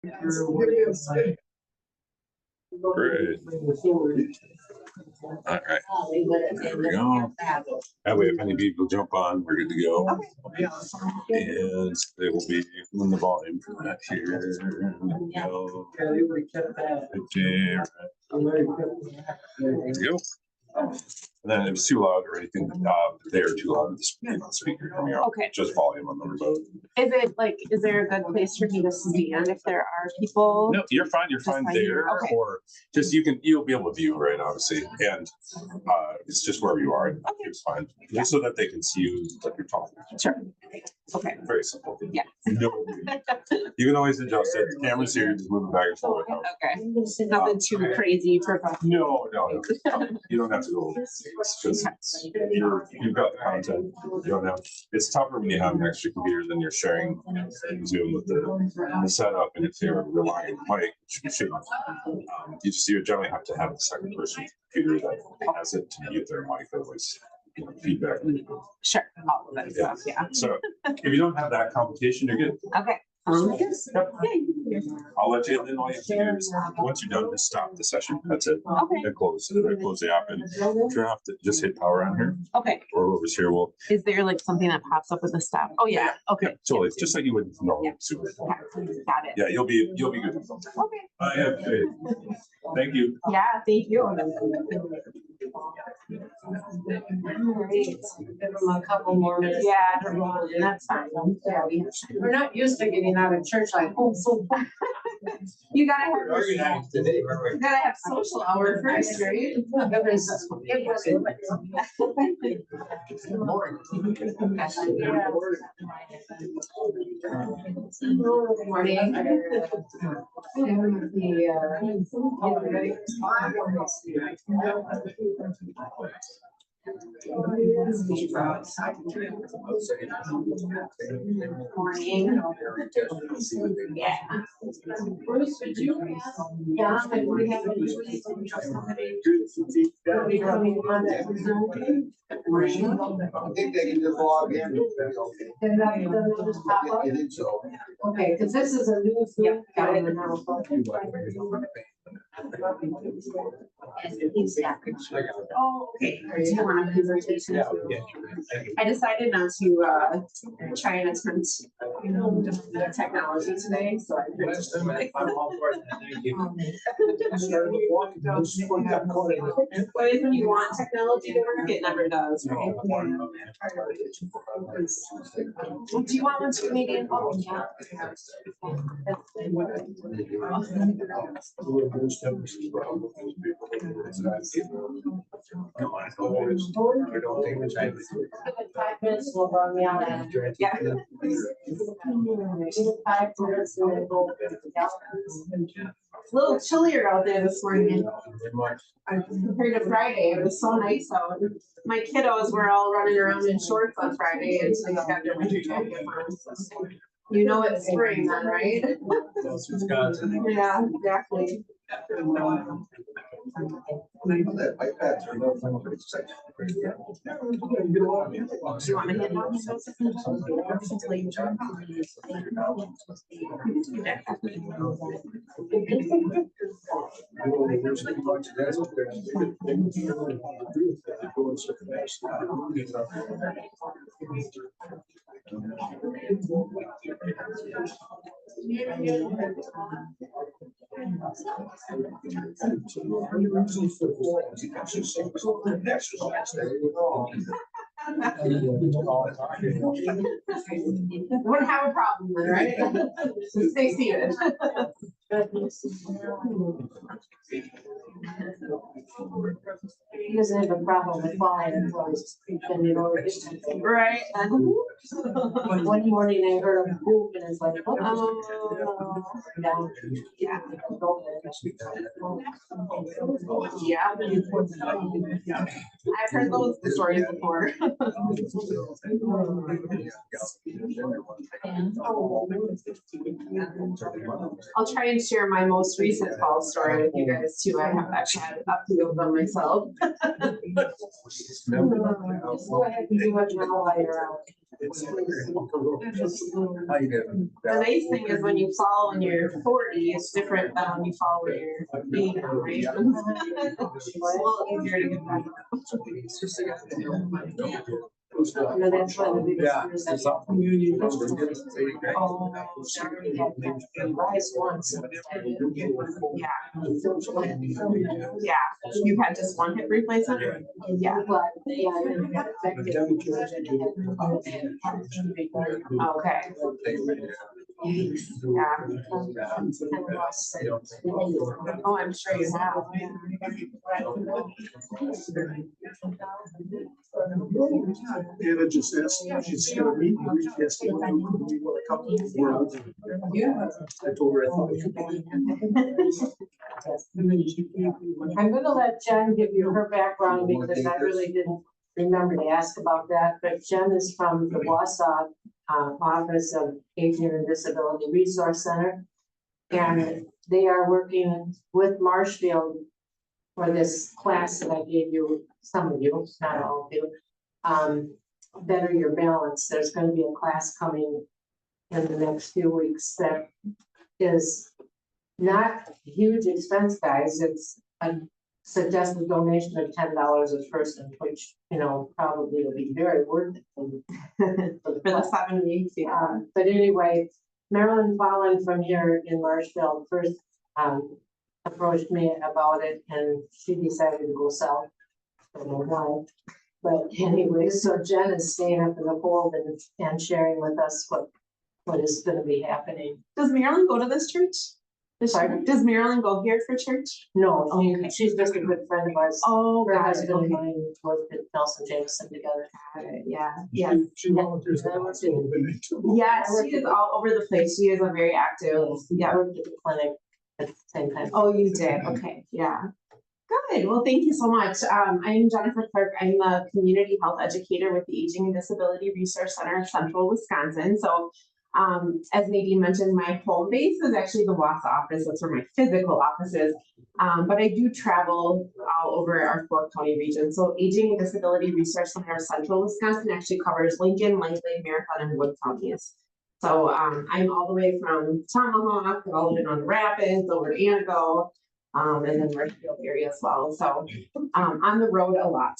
Great. All right. There we go. That way, if any people jump on, we're good to go. And they will be in the volume for that here. There we go. 50, right. There we go. And then if it's too loud or anything, they're too loud. The speaker coming out. Okay. Just volume on the remote. Is there a good place for me to stand if there are people? No, you're fine. You're fine there, okay. or just you'll be able to view, right? Obviously, and it's just wherever you are. Okay. It's fine, just so that they can see you like you're talking. Sure. Okay. Very simple. Yeah. No, you can always adjust it. The camera's here. Just move it back and forth. Okay. Nothing too crazy for. No. You don't have to go. It's just you've got the content. You don't have. It's tougher when you have an extra computer than you're sharing Zoom with the setup, and if you're relying on the mic, which you shouldn't. You generally have to have a second person computer that has it to mute their mic, otherwise feedback. Sure, all of that stuff. Yeah. So if you don't have that complication, you're good. Okay. I'll let you, and then all you have to do is, once you're done, just stop the session. That's it. Okay. And close the app, and if you have to just hit power on here. Okay. Or whoever's here will. Is there like something that pops up with the stop? Oh yeah. Okay. Yeah, totally. It's just like you would normally do it. Got it. Yeah, you'll be good. Okay. I have faith. Thank you. Yeah, thank you. All right. Give them a couple more minutes. Yeah, that's fine. Yeah, We're not used to getting out of church like, oh, so. You gotta have social hour first, right? It was. Morning. Yeah. Bruce, did you ask Don if we have any ways to trust somebody? Coming on that Zoom? I think they can just log in. Then they'll just pop up? I think so. Okay, because this is a new Zoom. Got it now. Oh, okay. Do you want a presentation? I decided not to try and attempt the technology today, so I always when you want technology to work, it never does, right? Do you want one to Canadian? Oh, yeah. Five minutes, we'll run me out. Yeah. 5 minutes and then go. It's a little chillier out there this morning compared to Friday. It was so nice out. My kiddos were all running around in shorts on Friday, and so they got their winter jackets on. You know it's spring then, right? Yeah, exactly. That iPads are no fun. Do you want me to hit Wouldn't have a problem then, right? Stay seated. He doesn't have a problem with flying until he's bending over. Right. One morning I heard him poop and it's like, oh. Yeah. Yeah. I've heard those stories before. I'll try and share my most recent fall story with you guys too. I have actually had a few of them myself. Just go ahead and do what you know while you're out. How you doing? The nice thing is when you fall when you're 40, it's different than when you fall when you're 80, right? It's a little easier to get back. No, that's one of the biggest Yeah. fears There's that some community. Oh, she already had that rise once. Yeah. Yeah. You've had just one hip replacement or? Yeah. But they are affected. Okay. Yeah. Oh, I'm sure you have. Anna just asked, she's gonna meet me, we asked me, do we want to come to the world? Yeah. I told her I thought it could be. I'm gonna let Jen give you her background because I really didn't remember to ask about that, but Jen is from the Wausau Office of Aging and Disability Resource Center. And they are working with Marshfield for this class that I gave you, some of you, not all of you. Better Your Balance. There's going to be a class coming in the next few weeks that is not huge expense, guys. It's a suggested donation of $10 a person, which, you know, probably will be very worth it for For the 7 weeks, yeah. but anyway, Marilyn Fallon from here in Marshfield first approached me about it, and she decided to go south. I don't know why. But anyway, so Jen is staying up in the fold and sharing with us what is going to be happening. Does Marilyn go to this church? Pardon? Does Marilyn go here for church? No, Okay. she's just a good friend of ours. Oh, Her got it. husband and Okay. mine worked at Nelson Jameson together. Got it. Yeah. Yeah. She volunteers at the hospital. Yeah, she is all over the place. She is a very active. Yeah. Worked at the clinic at the same time. Oh, you did? Okay, yeah. Good, well, thank you so much. I'm Jennifer Clark. I'm the community health educator with the Aging and Disability Resource Center of Central Wisconsin. So as Nadine mentioned, my home base is actually the Wausau office. That's where my physical office is. But I do travel all over our 4-county region. So Aging and Disability Resource Center of Central Wisconsin actually covers Lincoln, Langley, Marathon, and Wood counties. So I'm all the way from Tomahawk, all the way on the Rapids, over to Antigo, and then Marshfield area as well. So on the road a lot.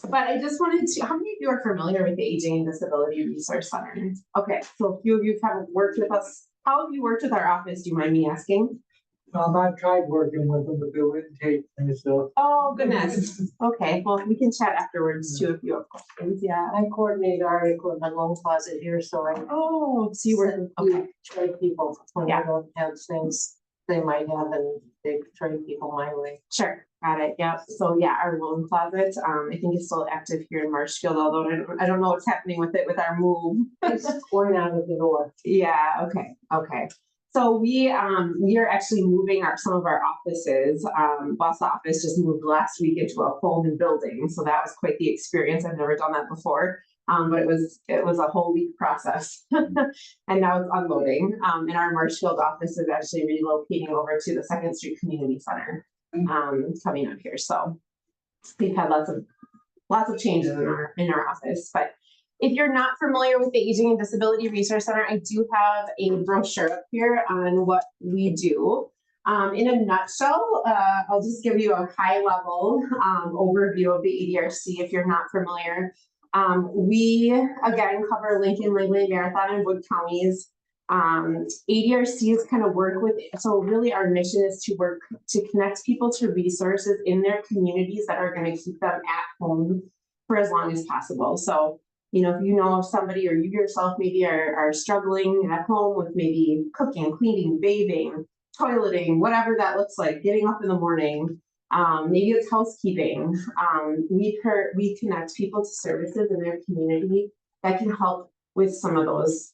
But I just wanted to, how many of you are familiar with the Aging and Disability Resource Center? Okay, so a few of you have worked with us. How have you worked with our office? Do you mind me asking? I've tried working with them, but they wouldn't take me, so. Oh, goodness. Okay, well, we can chat afterwards too if you have questions. Yeah. I coordinate our equipment loan closet here, so I Oh, so you were, okay. trade people when Yeah. I don't have things they might have, and they trade people my way. Sure, got it. Yeah. So yeah, our loan closet, I think it's still active here in Marshfield, although I don't know what's happening with it with our move. It's going out of the door. Yeah. Okay. Okay. So we are actually moving some of our offices. Boss office just moved last week into a whole new building, so that was quite the experience. I've never done that before. But it was a whole week process, and now it's unloading. And our Marshfield office is actually relocating over to the 2nd Street Community Center, coming up here. So we've had lots of changes in our office. But if you're not familiar with the Aging and Disability Resource Center, I do have a brochure up here on what we do. In a nutshell, I'll just give you a high level overview of the ADRC if you're not familiar. We, again, cover Lincoln, Langley, Marathon, and Wood counties. ADRCs kind of work with, so really our mission is to work to connect people to resources in their communities that are going to keep them at home for as long as possible. So, you know, if you know of somebody or you yourself maybe are struggling at home with maybe cooking, cleaning, bathing, toileting, whatever that looks like, getting up in the morning, maybe it's housekeeping. We connect people to services in their community that can help with some of those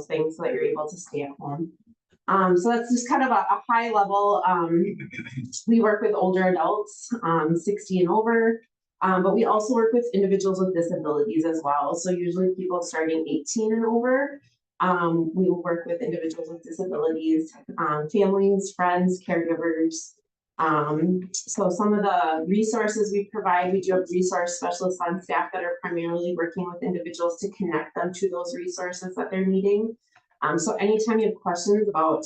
things so that you're able to stay at home. So that's just kind of a high level. We work with older adults, 60 and over, but we also work with individuals with disabilities as well. So usually people starting 18 and over. We will work with individuals with disabilities, families, friends, caregivers, So some of the resources we provide, we do have resource specialists on staff that are primarily working with individuals to connect them to those resources that they're needing. So anytime you have questions about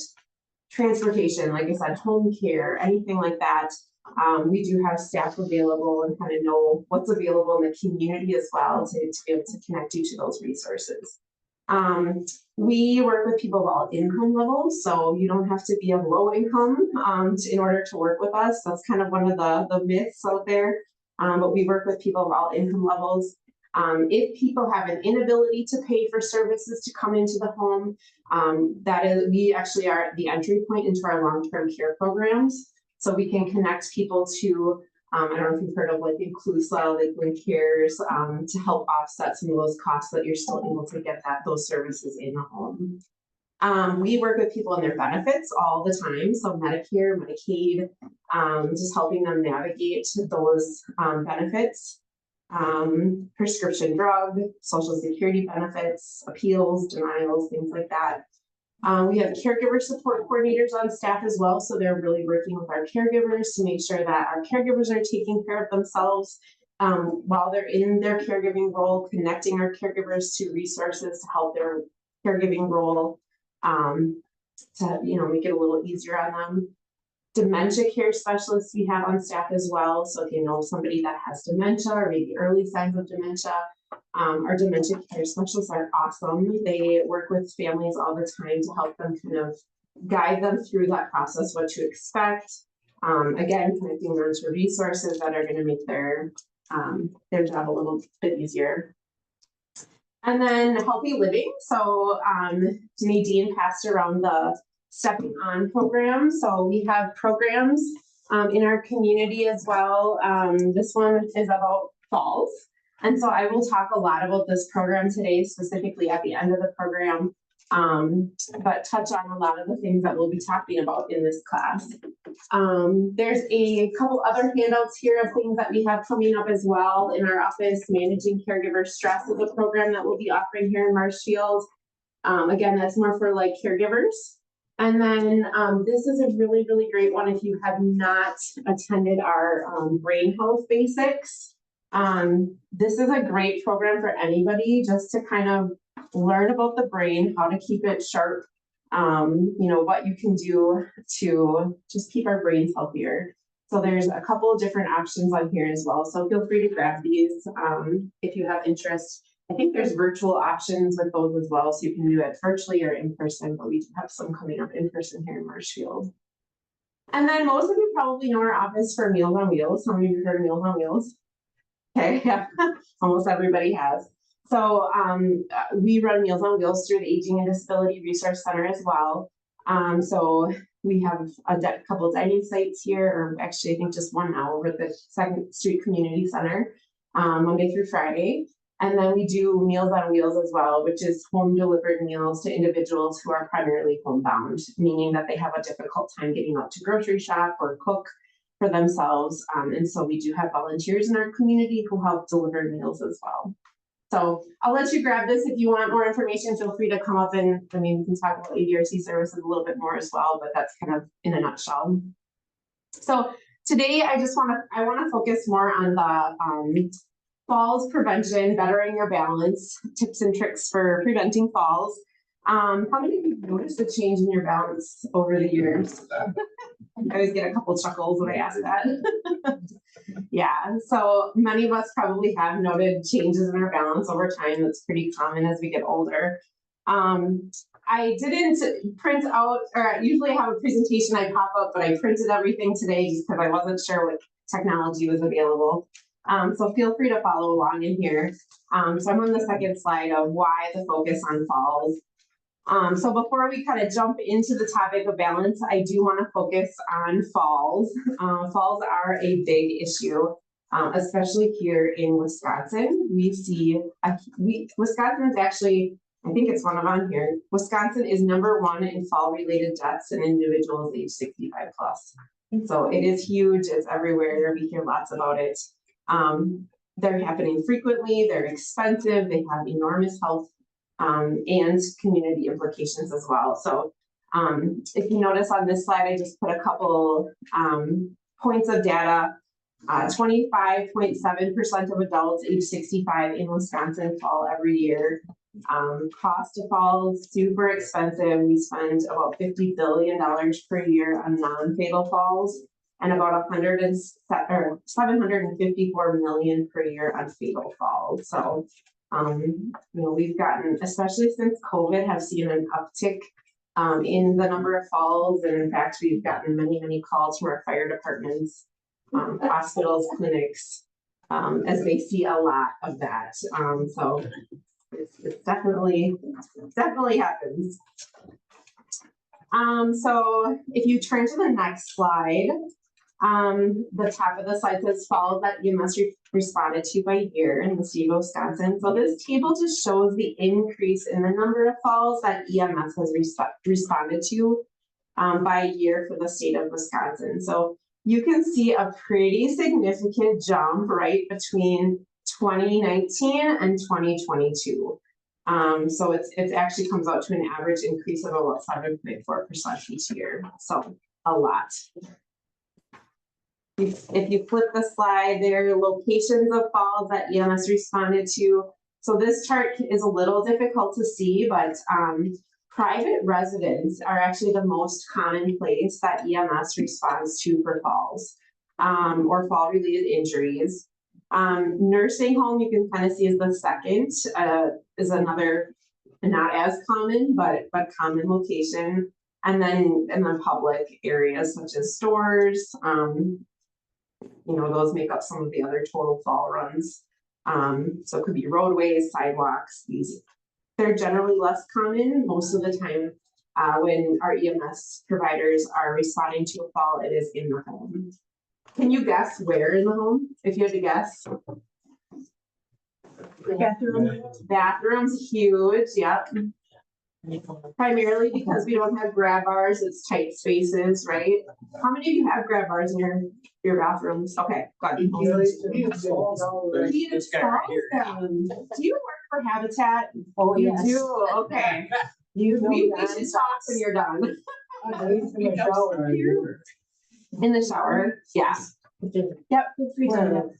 transportation, like I said, home care, anything like that, we do have staff available and kind of know what's available in the community as well to be able to connect you to those resources. We work with people of all income levels, so you don't have to be of low income in order to work with us. That's kind of one of the myths out there. But we work with people of all income levels. If people have an inability to pay for services to come into the home, we actually are the entry point into our long-term care programs. So we can connect people to, I don't know if you've heard of like Inclusa, Lakeland Cares, to help offset some of those costs that you're still able to get those services in the home. We work with people and their benefits all the time. So Medicare, Medicaid, just helping them navigate those benefits. Prescription drug, Social Security benefits, appeals, denials, things like that. We have caregiver support coordinators on staff as well. So they're really working with our caregivers to make sure that our caregivers are taking care of themselves while they're in their caregiving role, connecting our caregivers to resources to help their caregiving role to make it a little easier on them. Dementia care specialists we have on staff as well. So if you know somebody that has dementia or maybe early signs of dementia, our dementia care specialists are awesome. They work with families all the time to help them kind of guide them through that process, what to expect. Again, connecting them to resources that are going to make their job a little bit easier. And then healthy living. So Nadine passed around the Stepping On program. So we have programs in our community as well. This one is about falls. And so I will talk a lot about this program today, specifically at the end of the program, but touch on a lot of the things that we'll be talking about in this class. There's a couple other handouts here of things that we have coming up as well in our office. Managing Caregiver Stress is a program that we'll be offering here in Marshfield. Again, that's more for like caregivers. And then this is a really, really great one if you have not attended our brain health basics. This is a great program for anybody just to kind of learn about the brain, how to keep it sharp, what you can do to just keep our brains healthier. So there's a couple of different options on here as well. So feel free to grab these if you have interest. I think there's virtual options with those as well. So you can do it virtually or in person, but we do have some coming up in person here in Marshfield. And then most of you probably know our office for Meals on Wheels. Some of you heard of Meals on Wheels. Okay, yeah, almost everybody has. So we run Meals on Wheels through the Aging and Disability Resource Center as well. So we have a couple of dining sites here, or actually I think just one now over at the 2nd Street Community Center, Monday through Friday. And then we do Meals on Wheels as well, which is home delivered meals to individuals who are primarily homebound, meaning that they have a difficult time getting out to grocery shop or cook for themselves. And so we do have volunteers in our community who help deliver meals as well. So I'll let you grab this. If you want more information, feel free to come up and, we can talk about ADRC services a little bit more as well, but that's kind of in a nutshell. So today I want to focus more on the falls prevention, bettering your balance, tips and tricks for preventing falls. How many of you noticed a change in your balance over the years? I always get a couple chuckles when I ask that. Yeah, so many of us probably have noted changes in our balance over time. That's pretty common as we get older. I didn't print out, or usually I have a presentation I pop up, but I printed everything today just because I wasn't sure what technology was available. So feel free to follow along in here. So I'm on the second slide of why the focus on falls. So before we kind of jump into the topic of balance, I do want to focus on falls. Falls are a big issue, especially here in Wisconsin. We see, Wisconsin is actually, I think it's one of on here. Wisconsin is #1 in fall-related deaths in individuals age 65 plus. So it is huge. It's everywhere. We hear lots about it. They're happening frequently. They're expensive. They have enormous health and community implications as well. So if you notice on this slide, I just put a couple points of data. 25.7% of adults age 65 in Wisconsin fall every year. Cost to fall is super expensive. We spend about $50 billion per year on non-fatal falls and about 754 million per year on fatal falls. So, we've gotten, especially since COVID, have seen an uptick in the number of falls. And in fact, we've gotten many, many calls from our fire departments, hospitals, clinics, as they see a lot of that. So it's definitely happens. So if you turn to the next slide, the top of the slide says falls that EMS responded to by year in the state of Wisconsin. So this table just shows the increase in the number of falls that EMS has responded to by year for the state of Wisconsin. So you can see a pretty significant jump right between 2019 and 2022. So it actually comes out to an average increase of about 7.4% each year. So a lot. If you flip the slide, there are locations of falls that EMS responded to. So this chart is a little difficult to see, but private residents are actually the most common place that EMS responds to for falls or fall related injuries. Nursing home, you can kind of see is the second, is another not as common, but common location. And then public areas such as stores, those make up some of the other total fall runs. So it could be roadways, sidewalks, they're generally less common. Most of the time when our EMS providers are responding to a fall, it is in the home. Can you guess where in the home, if you had to guess? Bathrooms, huge, yep. Primarily because we don't have grab bars, it's tight spaces, right? How many of you have grab bars in your bathrooms? Okay, good. Do you work for Habitat? Oh, You yes. do, okay. We should talk when you're done. In the shower, yeah. Yep, free time.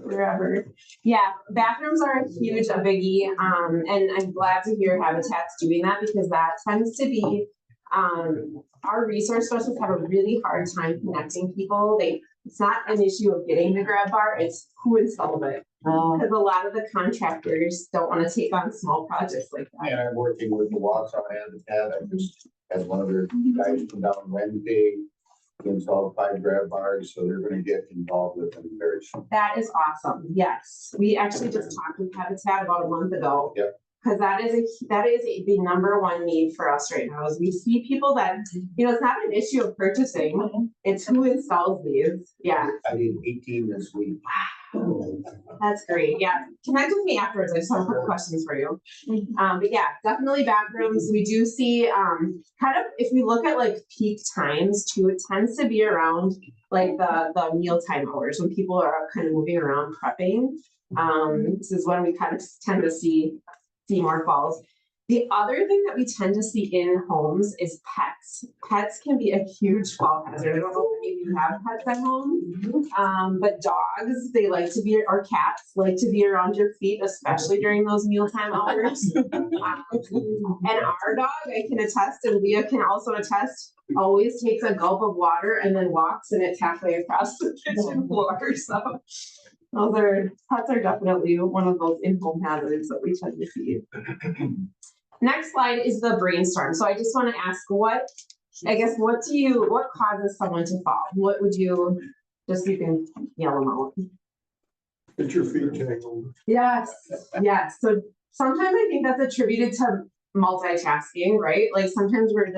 Wherever. Yeah, bathrooms are a biggie. And I'm glad to hear Habitat's doing that because that tends to be, our resource specialists have a really hard time connecting people. It's not an issue of getting the grab bar, it's who installed it. Because a lot of the contractors don't want to take on small projects like that. And I'm working with the Wausau Habitat. I just had one of their guys come down Wednesday, install 5 grab bars, so they're going to get involved with them very soon. That is awesome. Yes, we actually just talked with Habitat about a month ago. Yep. Because that is the number one need for us right now is we see people that, it's not an issue of purchasing, it's who installs these. Yeah. I did 18 this week. That's great. Yeah. Connect with me afterwards. I just have a couple questions for you. But yeah, definitely bathrooms. We do see kind of if we look at like peak times too, it tends to be around like the mealtime hours when people are kind of moving around prepping. This is when we kind of tend to see more falls. The other thing that we tend to see in homes is pets. Pets can be a huge fall hazard. I don't know if any of you have pets at home, but dogs, they like to be, or cats like to be around your feet, especially during those mealtime hours. And our dog, I can attest, and Leah can also attest, always takes a gulp of water and then walks and it's halfway across the kitchen floor. So pets are definitely one of those in-home hazards that we tend to see. Next slide is the brainstorm. So I just want to ask what causes someone to fall? What would you, just so you can yell them out. Get your feet tangled. Yes. So sometimes I think that's attributed to multitasking, right? Like sometimes we're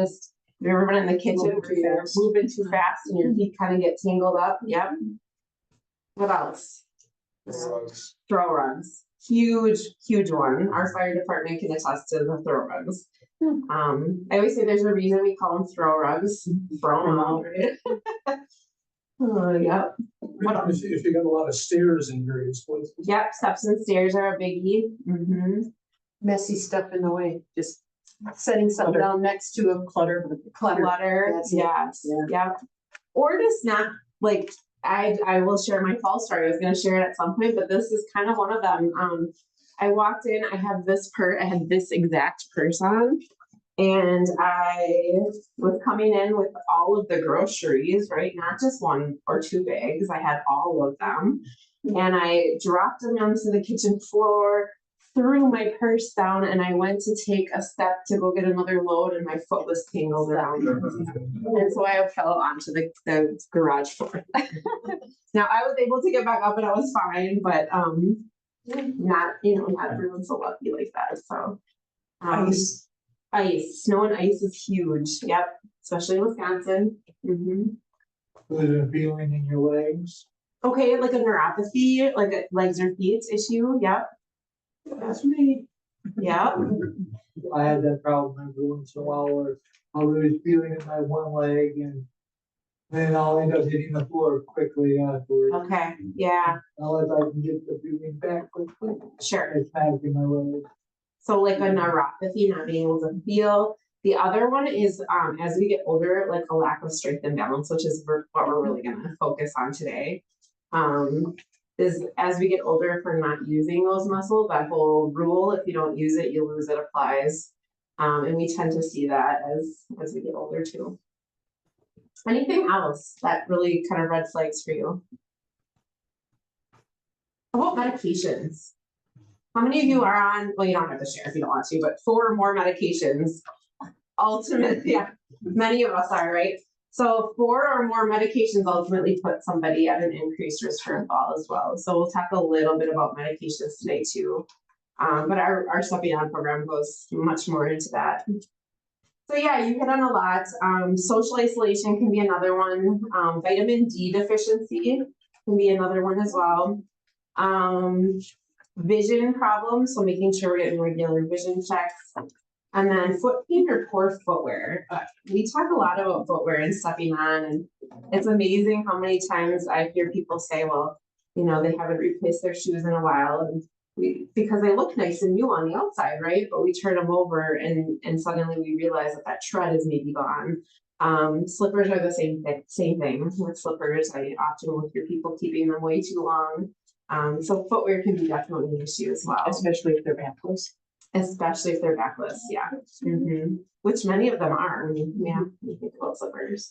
running in the kitchen, we're moving too fast and your feet kind of get tangled up. Yep. What else? Throw rugs. Huge one. Our fire department can attest to the throw rugs. I always say there's a reason we call them throw rugs. Throw them out, right? Yep. What else? If you got a lot of stairs in various places. Yep, steps and stairs are a biggie. Messy stuff in the way, just setting something down next to a clutter. Clutter, yes, Yeah. yep. or just not, like, I will share my fall story. I was gonna share it at some point, but this is kind of one of them. I walked in, I had this exact purse on. And I was coming in with all of the groceries, right? Not just 1 or 2 bags. I had all of them. And I dropped them onto the kitchen floor, threw my purse down, and I went to take a step to go get another load, and my foot was tangled around. And so I fell onto the garage floor. Now I was able to get back up and I was fine, but not everyone's so lucky like that. So Ice, snow and ice is huge. Yep, especially in Wisconsin. Was it a feeling in your legs? Okay, like a neuropathy, like a legs or feet issue. Yep. That's me. Yep. I had that problem every once in a while where I'll lose feeling in my one leg and then I'll end up hitting the floor quickly afterwards. Okay. Yeah. Unless I can get the feeling back quickly. Sure. It's back in my leg. So like a neuropathy, not being able to feel. The other one is as we get older, like a lack of strength and balance, which is what we're really gonna focus on today. Is as we get older, if we're not using those muscles, that whole rule, if you don't use it, you lose it, applies. And we tend to see that as we get older too. Anything else that really kind of red flags for you? How about medications? How many of you are on, well, you don't have to share if you don't want to, but 4 or more medications? Ultimately, yeah, many of us are, right? So 4 or more medications ultimately put somebody at an increased risk for a fall as well. So we'll talk a little bit about medications today too. But our Stepping On program goes much more into that. So yeah, you hit on a lot. Social isolation can be another one. Vitamin D deficiency can be another one as well. Vision problems, so making sure we're getting regular vision checks. And then foot pain or poor footwear. We talk a lot about footwear and stepping on, and it's amazing how many times I hear people say, well, they haven't replaced their shoes in a while, and because they look nice and new on the outside, right? But we turn them over and suddenly we realize that tread is maybe gone. Slippers are the same thing with slippers. I often will hear people keeping them way too long. So footwear can be definitely an issue as well. Especially if they're backless. Especially if they're backless, yeah. Which many of them are, when you think about slippers.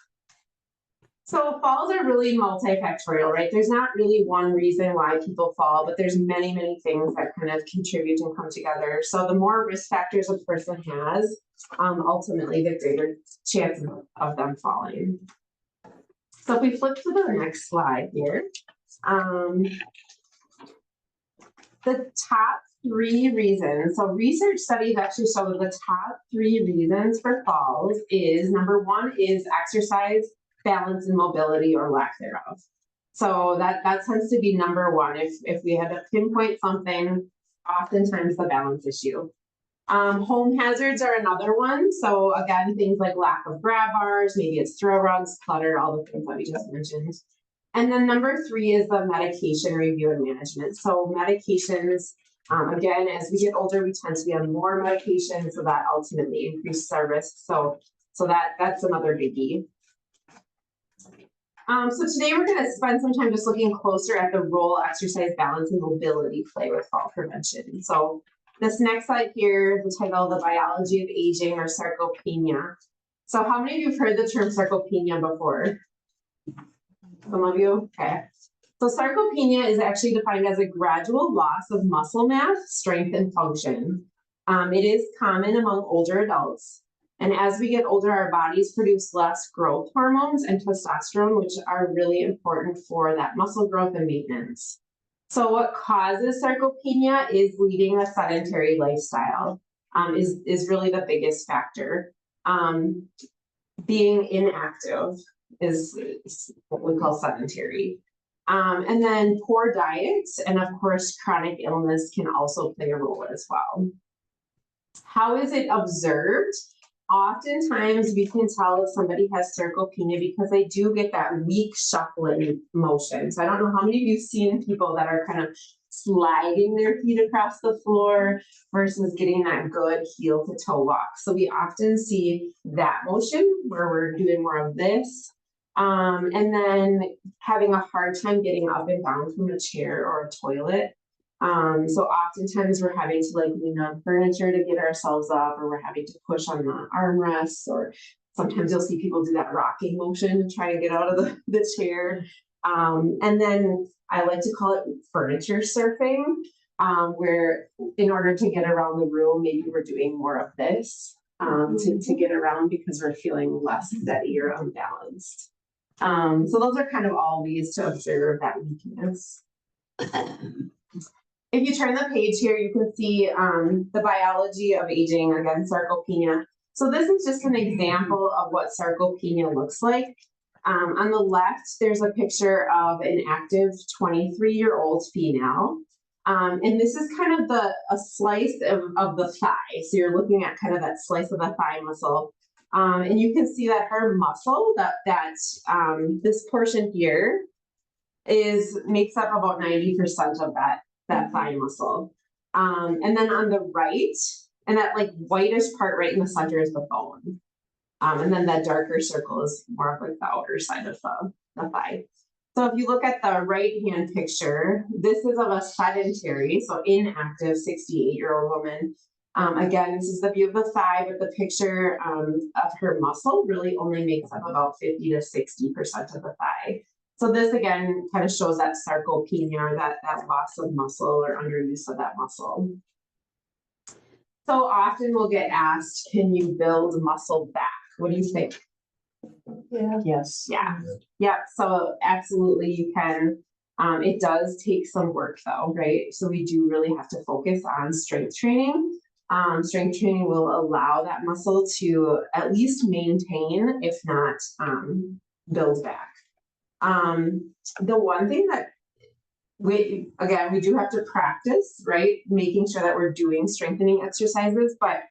So falls are really multifactorial, right? There's not really one reason why people fall, but there's many, many things that kind of contribute and come together. So the more risk factors a person has, ultimately the greater chance of them falling. So if we flip to the next slide here, the top 3 reasons. So research studies actually show that the top 3 reasons for falls is, number 1 is exercise, balance, and mobility, or lack thereof. So that tends to be number 1. If we had to pinpoint something, oftentimes the balance issue. Home hazards are another one. So again, things like lack of grab bars, maybe it's throw rugs, clutter, all the things that we just mentioned. And then number 3 is the medication review and management. So medications, again, as we get older, we tend to be on more medication, so that ultimately increases our risk. So that's another biggie. So today we're going to spend some time just looking closer at the role exercise, balance, and mobility play with fall prevention. So this next slide here, the title, The Biology of Aging, or Sarcopenia. So how many of you have heard the term sarcopenia before? Some of you? Okay. So sarcopenia is actually defined as a gradual loss of muscle mass, strength, and function. It is common among older adults. And as we get older, our bodies produce less growth hormones and testosterone, which are really important for that muscle growth and maintenance. So what causes sarcopenia is leading a sedentary lifestyle, is really the biggest factor. Being inactive is what we call sedentary. And then poor diet and of course chronic illness can also play a role as well. How is it observed? Oftentimes we can tell if somebody has sarcopenia because they do get that weak shuffling motion. So I don't know how many of you have seen people that are kind of sliding their feet across the floor versus getting that good heel to toe walk. So we often see that motion where we're doing more of this And then having a hard time getting up and down from a chair or a toilet. So oftentimes we're having to like lean on furniture to get ourselves up, or we're having to push on the armrests, or sometimes you'll see people do that rocking motion to try to get out of the chair. And then I like to call it furniture surfing, where in order to get around the room, maybe we're doing more of this to get around because we're feeling less steady or unbalanced. So those are kind of all ways to observe that weakness. If you turn the page here, you can see the biology of aging, again, sarcopenia. So this is just an example of what sarcopenia looks like. On the left, there's a picture of an active 23-year-old female. And this is kind of a slice of the thigh. So you're looking at kind of that slice of the thigh muscle. And you can see that her muscle, this portion here makes up about 90% of that thigh muscle. And then on the right, and that like whitish part right in the center is the bone. And then that darker circle is more of like the outer side of the thigh. So if you look at the right-hand picture, this is of a sedentary, so inactive 68-year-old woman. Again, this is the view of the thigh, but the picture of her muscle really only makes up about 50 to 60% of the thigh. So this again kind of shows that sarcopenia, or that loss of muscle or underuse of that muscle. So often we'll get asked, can you build muscle back? What do you think? Yeah. Yes. Yeah, so absolutely you can. It does take some work though, right? So we do really have to focus on strength training. Strength training will allow that muscle to at least maintain, if not build back. The one thing that we do have to practice, right? Making sure that we're doing strengthening exercises, but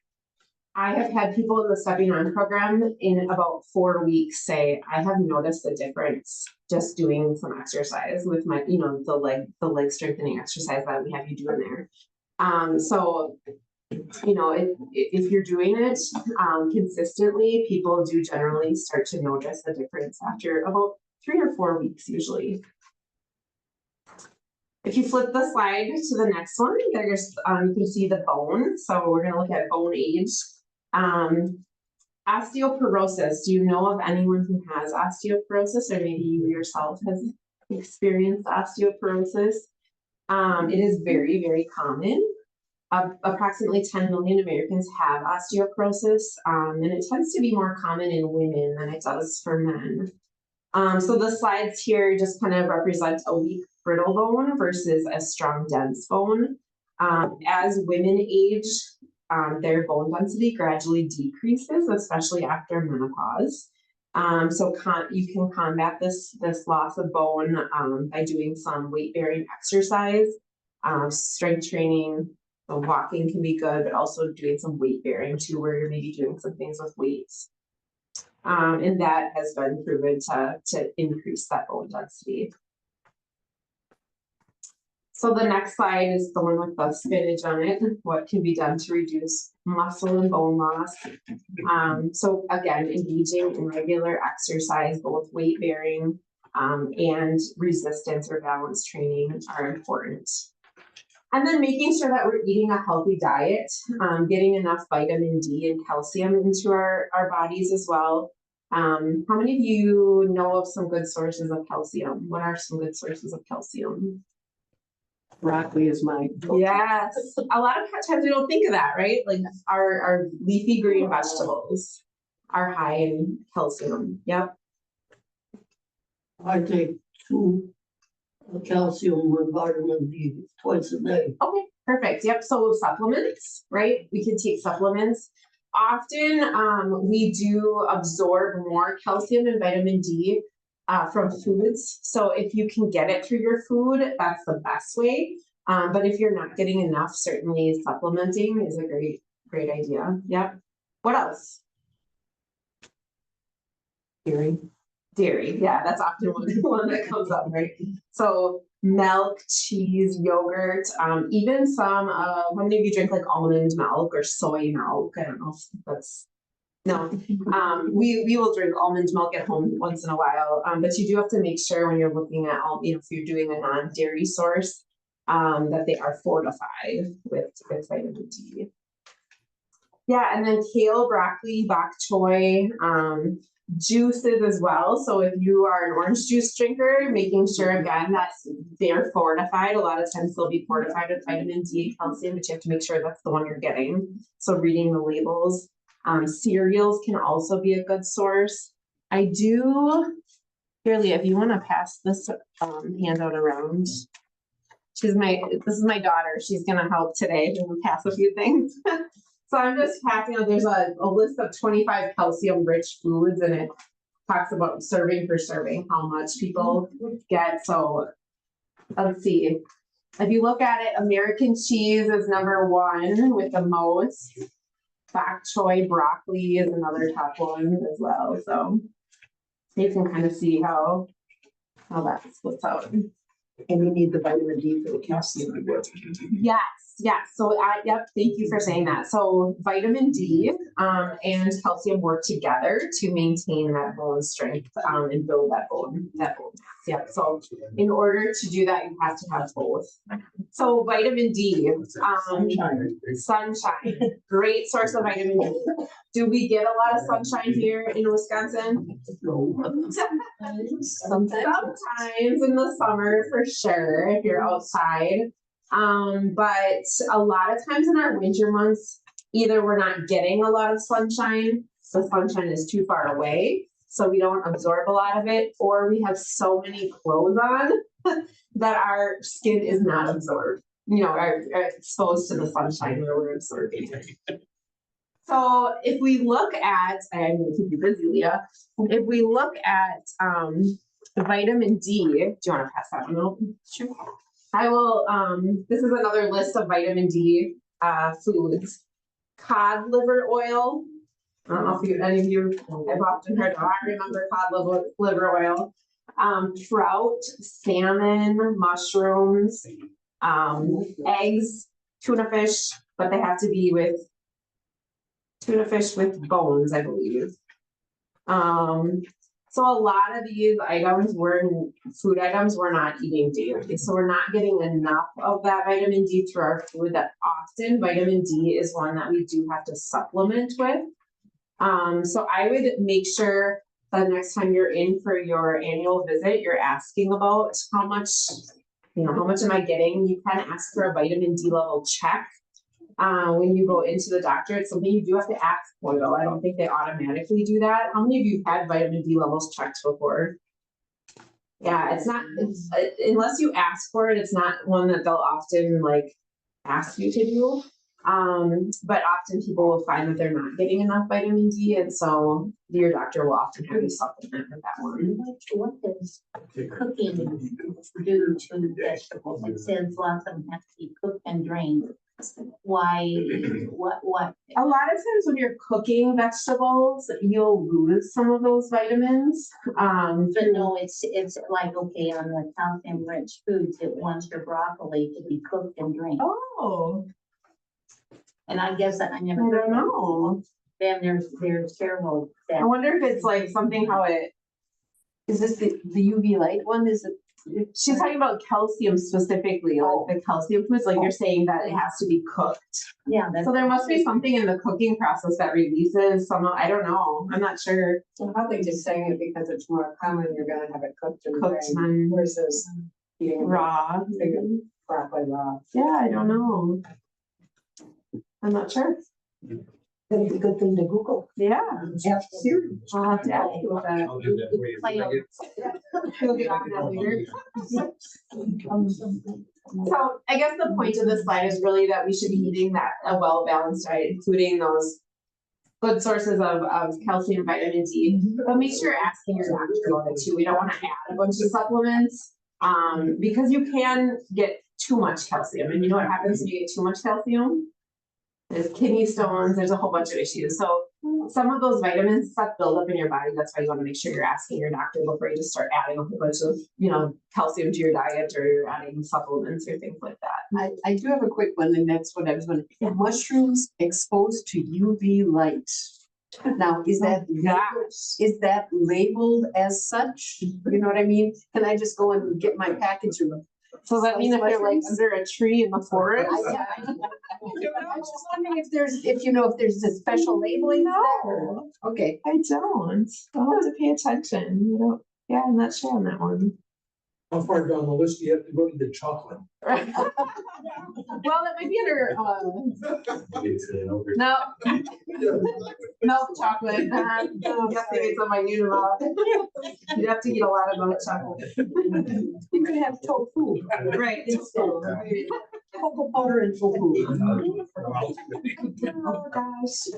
I have had people in the Stepping On program in about 4 weeks say, I have noticed a difference just doing some exercise with my, the leg strengthening exercise that we have you do in there. So, if you're doing it consistently, people do generally start to notice the difference after about 3 or 4 weeks usually. If you flip the slide to the next one, there's you can see the bone. So we're going to look at bone age. Osteoporosis. Do you know of anyone who has osteoporosis, or maybe you yourself has experienced osteoporosis? It is very, very common. Approximately 10 million Americans have osteoporosis, and it tends to be more common in women than it does for men. So the slides here just kind of represent a weak, brittle bone versus a strong, dense bone. As women age, their bone density gradually decreases, especially after menopause. So you can combat this loss of bone by doing some weight-bearing exercise, strength training. So walking can be good, but also doing some weight-bearing too, where you're maybe doing some things with weights. And that has been proven to increase that bone density. So the next slide is the one with the spinach on it. What can be done to reduce muscle and bone loss? So again, engaging in regular exercise, both weight bearing and resistance or balance training are important. And then making sure that we're eating a healthy diet, getting enough vitamin D and calcium into our bodies as well. How many of you know of some good sources of calcium? What are some good sources of calcium? Broccoli is my. Yes, a lot of times we don't think of that, right? Like our leafy green vegetables are high in calcium. Yep. I take 2 calcium with vitamin D twice a day. Okay, perfect. Yep. So supplements, right? We can take supplements. Often we do absorb more calcium and vitamin D from foods. So if you can get it through your food, that's the best way. But if you're not getting enough, certainly supplementing is a great idea. Yep. What else? Dairy. Yeah, that's often one that comes up, right? So milk, cheese, yogurt, even some, how many of you drink like almond milk or soy milk? I don't know if that's No, we will drink almond milk at home once in a while, but you do have to make sure when you're looking at all, if you're doing a non-dairy source, that they are fortified with vitamin D. Yeah, and then kale, broccoli, bok choy, juices as well. So if you are an orange juice drinker, making sure again that they're fortified. A lot of times they'll be fortified with vitamin D and calcium, but you have to make sure that's the one you're getting. So reading the labels. Cereals can also be a good source. I do, here, Leah, if you want to pass this handout around. This is my daughter. She's gonna help today and pass a few things. So I'm just passing out, there's a list of 25 calcium rich foods and it talks about serving for serving, how much people get. So let's see. If you look at it, American cheese is number 1 with the most. Bok choy, broccoli is another top one as well. So you can kind of see how that splits out. And you need the vitamin D for the calcium. Yes. So yep, thank you for saying that. So vitamin D and calcium work together to maintain that bone strength and build that bone mass. Yeah. So in order to do that, you have to have both. So vitamin D, sunshine, great source of vitamin D. Do we get a lot of sunshine here in Wisconsin? Sometimes in the summer for sure, if you're outside. But a lot of times in our winter months, either we're not getting a lot of sunshine, the sunshine is too far away, so we don't absorb a lot of it, or we have so many clothes on that our skin is not absorbed, are exposed to the sunshine where we're absorbing it. So if we look at, I'm going to keep you busy, Leah. If we look at vitamin D, do you want to pass that one out? Sure. I will, this is another list of vitamin D foods. Cod liver oil. I don't know if any of you have often heard of, I remember cod liver oil. Trout, salmon, mushrooms, eggs, tuna fish, but they have to be with tuna fish with bones, I believe. So a lot of these items food items we're not eating daily. So we're not getting enough of that vitamin D through our food that often. Vitamin D is one that we do have to supplement with. So I would make sure the next time you're in for your annual visit, you're asking about how much am I getting? You kind of ask for a vitamin D level check. When you go into the doctor, it's something you do have to ask for though. I don't think they automatically do that. How many of you had vitamin D levels checked before? Yeah, unless you ask for it, it's not one that they'll often ask you to do. But often people will find that they're not getting enough vitamin D, and so your doctor will often have you supplement with that one. What does cooking do to vegetables? It says lots of them have to be cooked and drained. Why, what? A lot of times when you're cooking vegetables, you'll lose some of those vitamins. But no, it's like, okay, on the calcium rich foods, it wants your broccoli to be cooked and drained. Oh. And I guess that I never. I don't know. Then there's several. I wonder if it's like something how it. Is this the UV light one? Is it? She's talking about calcium specifically, like the calcium foods, like you're saying that it has to be cooked. Yeah. So there must be something in the cooking process that releases some, I don't know, I'm not sure. I'm probably just saying it because it's more common, you're gonna have it cooked and Cooked drained versus eating raw. broccoli raw. Yeah, I don't know. I'm not sure. That'd be a good thing to Google. Yeah. Ask Siri. I'll have to ask you about that. I'll do that for you. We'll get on that later. So I guess the point of this slide is really that we should be eating a well-balanced diet, including those good sources of calcium, vitamin D. But make sure you're asking your doctor about it too. We don't want to add a bunch of supplements because you can get too much calcium. And you know what happens when you get too much calcium? There's kidney stones, there's a whole bunch of issues. So some of those vitamins stuff build up in your body. That's why you want to make sure you're asking your doctor before you just start adding a whole bunch of, calcium to your diet, or you're adding supplements or things like that. I do have a quick one, and that's what I was wondering. Mushrooms exposed to UV light. Now, is that, is that labeled as such? You know what I mean? Can I just go and get my package of? So does that mean if you're like mushrooms? under a tree in the forest? I'm just wondering if there's, if you know, if there's a special labeling. for that or- Okay. I don't. I'll have to pay attention. You know, yeah, I'm not sure on that one. How far down the list do you have to go to get chocolate? Well, that might be under, no, milk chocolate. You have to get some my new You have to eat a lot of milk chocolate. You can have tofu. Right. Cocoa powder and tofu. Oh, gosh. So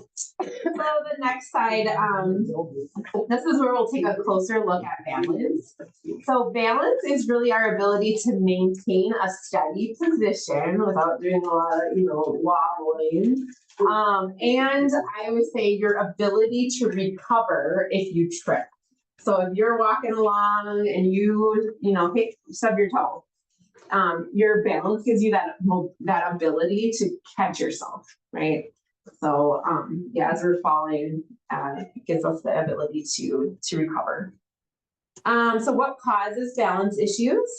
the next side, this is where we'll take a closer look at balance. So balance is really our ability to maintain a steady position without doing a lot of, wobbling. And I would say your ability to recover if you trip. So if you're walking along and you stub your toe, your balance gives you that ability to catch yourself, right? So as we're falling, it gives us the ability to recover. So what causes balance issues?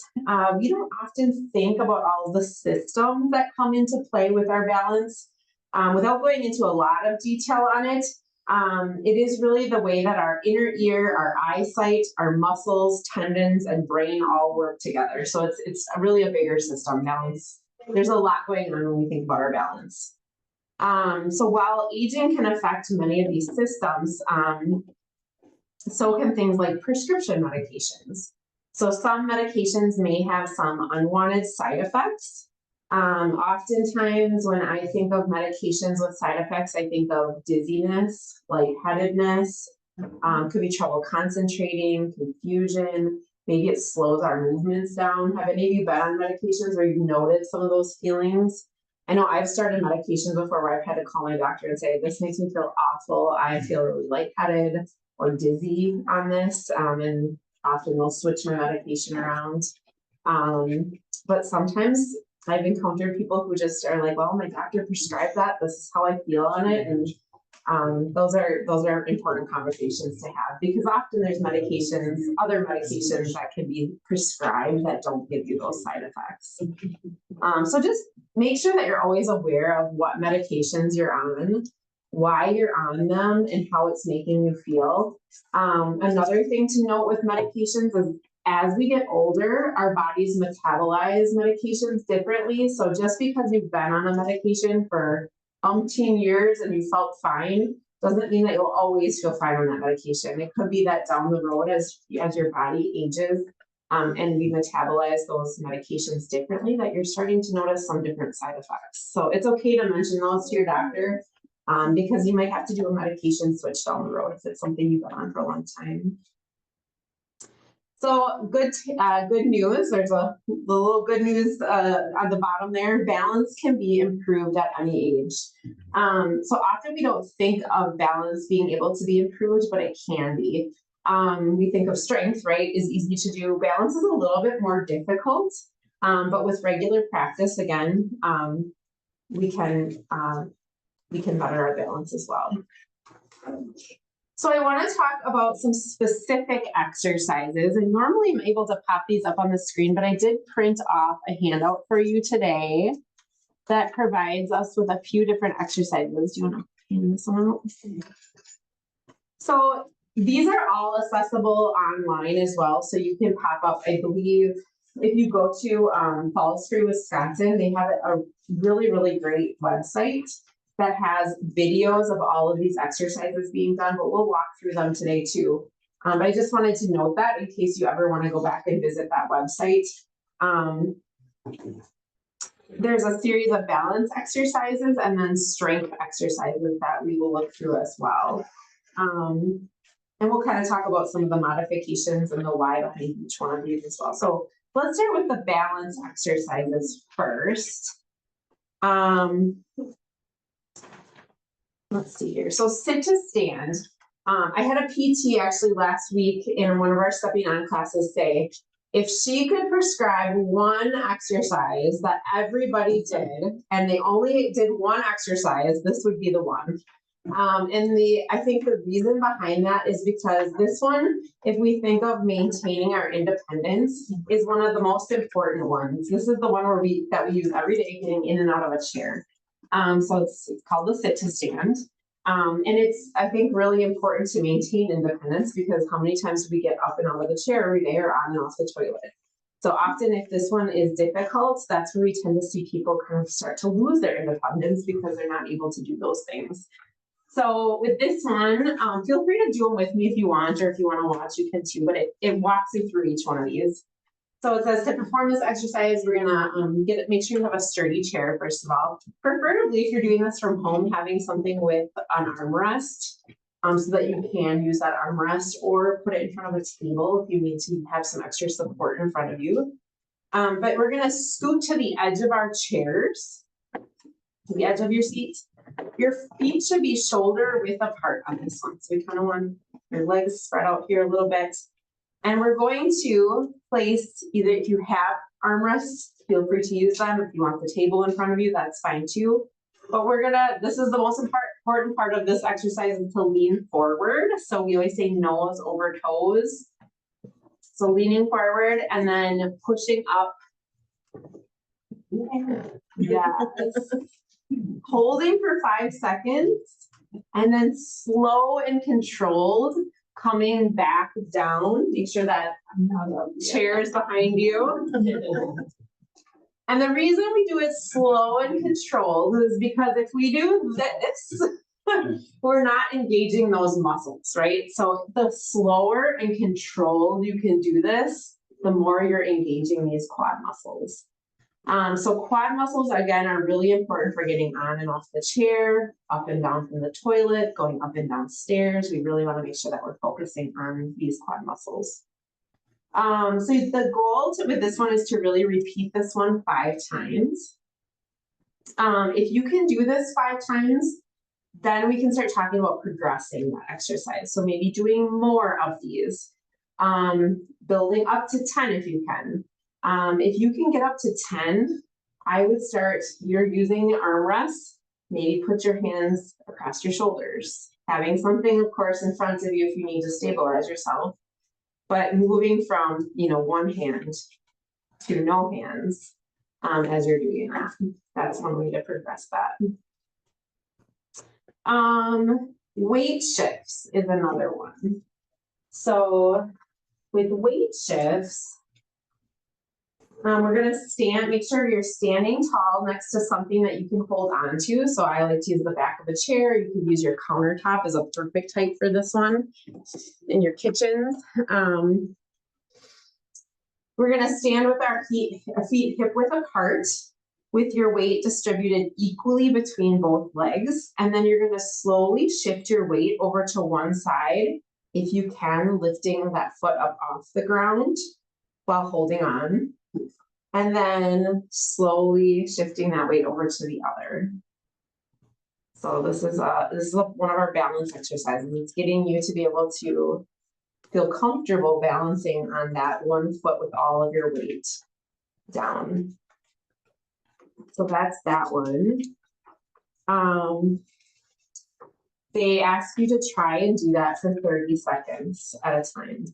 We don't often think about all of the systems that come into play with our balance. Without going into a lot of detail on it, it is really the way that our inner ear, our eyesight, our muscles, tendons, and brain all work together. So it's really a bigger system. Balance. There's a lot going on when we think about our balance. So while aging can affect many of these systems, so can things like prescription medications. So some medications may have some unwanted side effects. Oftentimes when I think of medications with side effects, I think of dizziness, lightheadedness, could be trouble concentrating, confusion, maybe it slows our movements down. Have any of you been on medications where you've noted some of those feelings? I know I've started medications before where I've had to call my doctor and say, this makes me feel awful. I feel really lightheaded or dizzy on this. And often they'll switch my medication around. But sometimes I've encountered people who just are like, well, my doctor prescribed that. This is how I feel on it. And those are important conversations to have, because often there's other medications that can be prescribed that don't give you those side effects. So just make sure that you're always aware of what medications you're on, why you're on them, and how it's making you feel. Another thing to note with medications is as we get older, our bodies metabolize medications differently. So just because you've been on a medication for umpteen years and you felt fine, doesn't mean that you'll always feel fine on that medication. It could be that down the road as your body ages, and we metabolize those medications differently, that you're starting to notice some different side effects. So it's okay to mention those to your doctor, because you might have to do a medication switch down the road if it's something you've been on for a long time. So good news, there's the little good news on the bottom there. Balance can be improved at any age. So often we don't think of balance being able to be improved, but it can be. We think of strength, right, is easy to do. Balance is a little bit more difficult, but with regular practice, again, we can better our balance as well. So I want to talk about some specific exercises, and normally I'm able to pop these up on the screen, but I did print off a handout for you today that provides us with a few different exercises. Do you want to hand this one out? So these are all accessible online as well, so you can pop up, I believe, if you go to Falls Free, Wisconsin, they have a really, really great website that has videos of all of these exercises being done, but we'll walk through them today too. But I just wanted to note that in case you ever want to go back and visit that website. There's a series of balance exercises and then strength exercises that we will look through as well. And we'll kind of talk about some of the modifications and the why behind each one of these as well. So let's start with the balance exercises first. Let's see here. So sit to stand. I had a PT actually last week in one of our stepping on classes say, if she could prescribe one exercise that everybody did, and they only did one exercise, this would be the one. I think the reason behind that is because this one, if we think of maintaining our independence, is one of the most important ones. This is the one that we use every day, getting in and out of a chair. So it's called the sit to stand. And it's, I think, really important to maintain independence because how many times do we get up and out of the chair every day or on and off the toilet? So often if this one is difficult, that's where we tend to see people kind of start to lose their independence because they're not able to do those things. So with this one, feel free to do them with me if you want, or if you want to watch, you can too, but it walks you through each one of these. So it says to perform this exercise, we're gonna make sure you have a sturdy chair, first of all. Preferably, if you're doing this from home, having something with an armrest, so that you can use that armrest, or put it in front of a table if you need to have some extra support in front of you. But we're gonna scoot to the edge of our chairs, to the edge of your seat. Your feet should be shoulder width apart on this one. So we kind of want your legs spread out here a little bit. And we're going to place either, if you have armrests, feel free to use them. If you want the table in front of you, that's fine too. But this is the most important part of this exercise, is to lean forward. So we always say nose over toes. So leaning forward and then pushing up. Yeah. Holding for 5 seconds and then slow and controlled coming back down. Make sure that chair is behind you. And the reason we do it slow and controlled is because if we do this, we're not engaging those muscles, right? So the slower and controlled you can do this, the more you're engaging these quad muscles. So quad muscles, again, are really important for getting on and off the chair, up and down from the toilet, going up and down stairs. We really want to make sure that we're focusing on these quad muscles. So the goal with this one is to really repeat this one 5 times. If you can do this 5 times, then we can start talking about progressing that exercise. So maybe doing more of these, building up to 10 if you can. If you can get up to 10, I would start, you're using the armrest, maybe put your hands across your shoulders, having something, of course, in front of you if you need to stabilize yourself, but moving from, one hand to no hands as you're doing that. That's one way to progress that. Weight shifts is another one. So with weight shifts, we're gonna make sure you're standing tall next to something that you can hold on to. So I like to use the back of a chair. You can use your countertop as a perfect height for this one in your kitchens. We're gonna stand with our feet hip width apart with your weight distributed equally between both legs. And then you're gonna slowly shift your weight over to one side, if you can, lifting that foot up off the ground while holding on. And then slowly shifting that weight over to the other. So this is one of our balance exercises. It's getting you to be able to feel comfortable balancing on that one foot with all of your weight down. So that's that one. They ask you to try and do that for 30 seconds at a time.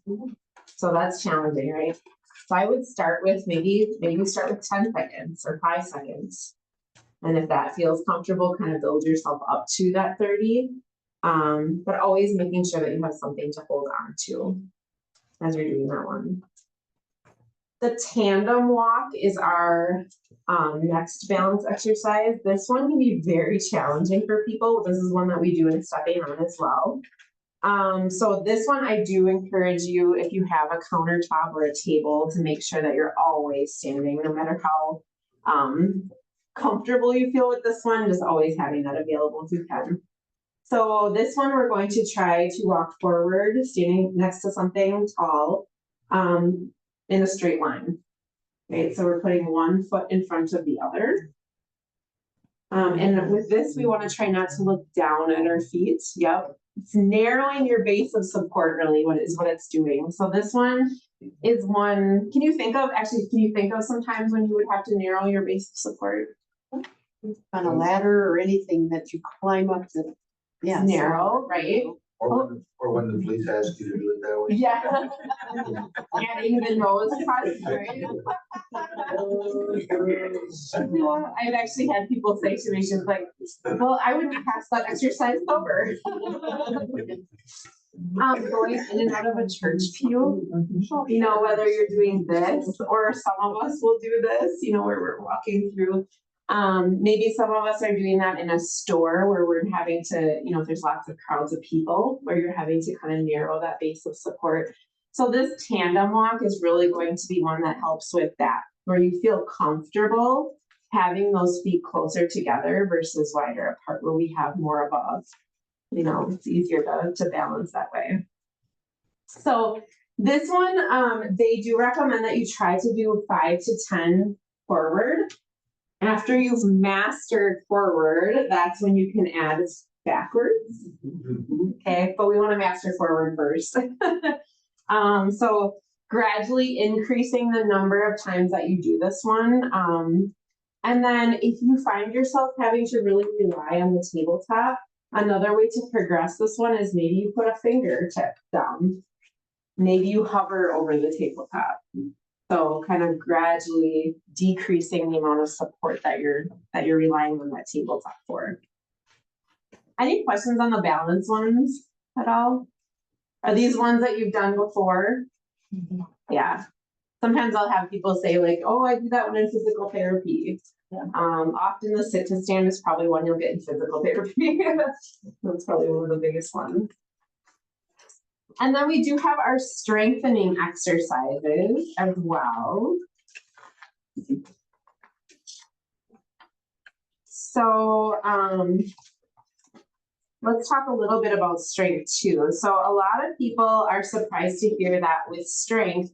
So that's challenging, right? So I would start with maybe start with 10 seconds or 5 seconds. And if that feels comfortable, kind of build yourself up to that 30. But always making sure that you have something to hold on to as you're doing that one. The tandem walk is our next balance exercise. This one can be very challenging for people. This is one that we do in stepping on as well. So this one, I do encourage you, if you have a countertop or a table, to make sure that you're always standing, no matter how comfortable you feel with this one, just always having that available if you can. So this one, we're going to try to walk forward, standing next to something tall, in a straight line. Okay, so we're putting one foot in front of the other. And with this, we want to try not to look down at our feet. Yep. It's narrowing your base of support, really, what it's doing. So this one is one, can you think of sometimes when you would have to narrow your base of support? On a ladder or anything that you climb up to Yes. narrow, right? Or when the police ask you to do it that way. Yeah. Adding the nose touch, right? Yeah, I've actually had people say to me, she's like, well, I wouldn't pass that exercise over. Going in and out of a church pew, you know, whether you're doing this or some of us will do this, you know, where we're walking through. Maybe some of us are doing that in a store where we're having to, you know, if there's lots of crowds of people where you're having to kind of narrow that base of support. So this tandem walk is really going to be one that helps with that, where you feel comfortable having those feet closer together versus wider apart, where we have more of a, you know, it's easier to balance that way. So this one, they do recommend that you try to do 5 to 10 forward. After you've mastered forward, that's when you can add backwards. Okay, but we want to master forward first. So gradually increasing the number of times that you do this one. And then if you find yourself having to really rely on the tabletop, another way to progress this one is maybe you put a fingertip down. Maybe you hover over the tabletop. So kind of gradually decreasing the amount of support that you're relying on that tabletop for. Any questions on the balance ones at all? Are these ones that you've done before? Yeah. Sometimes I'll have people say like, oh, I do that one in physical therapy. Yeah. Often the sit to stand is probably one you'll get in physical therapy. That's probably one of the biggest ones. And then we do have our strengthening exercises as well. So let's talk a little bit about strength too. So a lot of people are surprised to hear that with strength,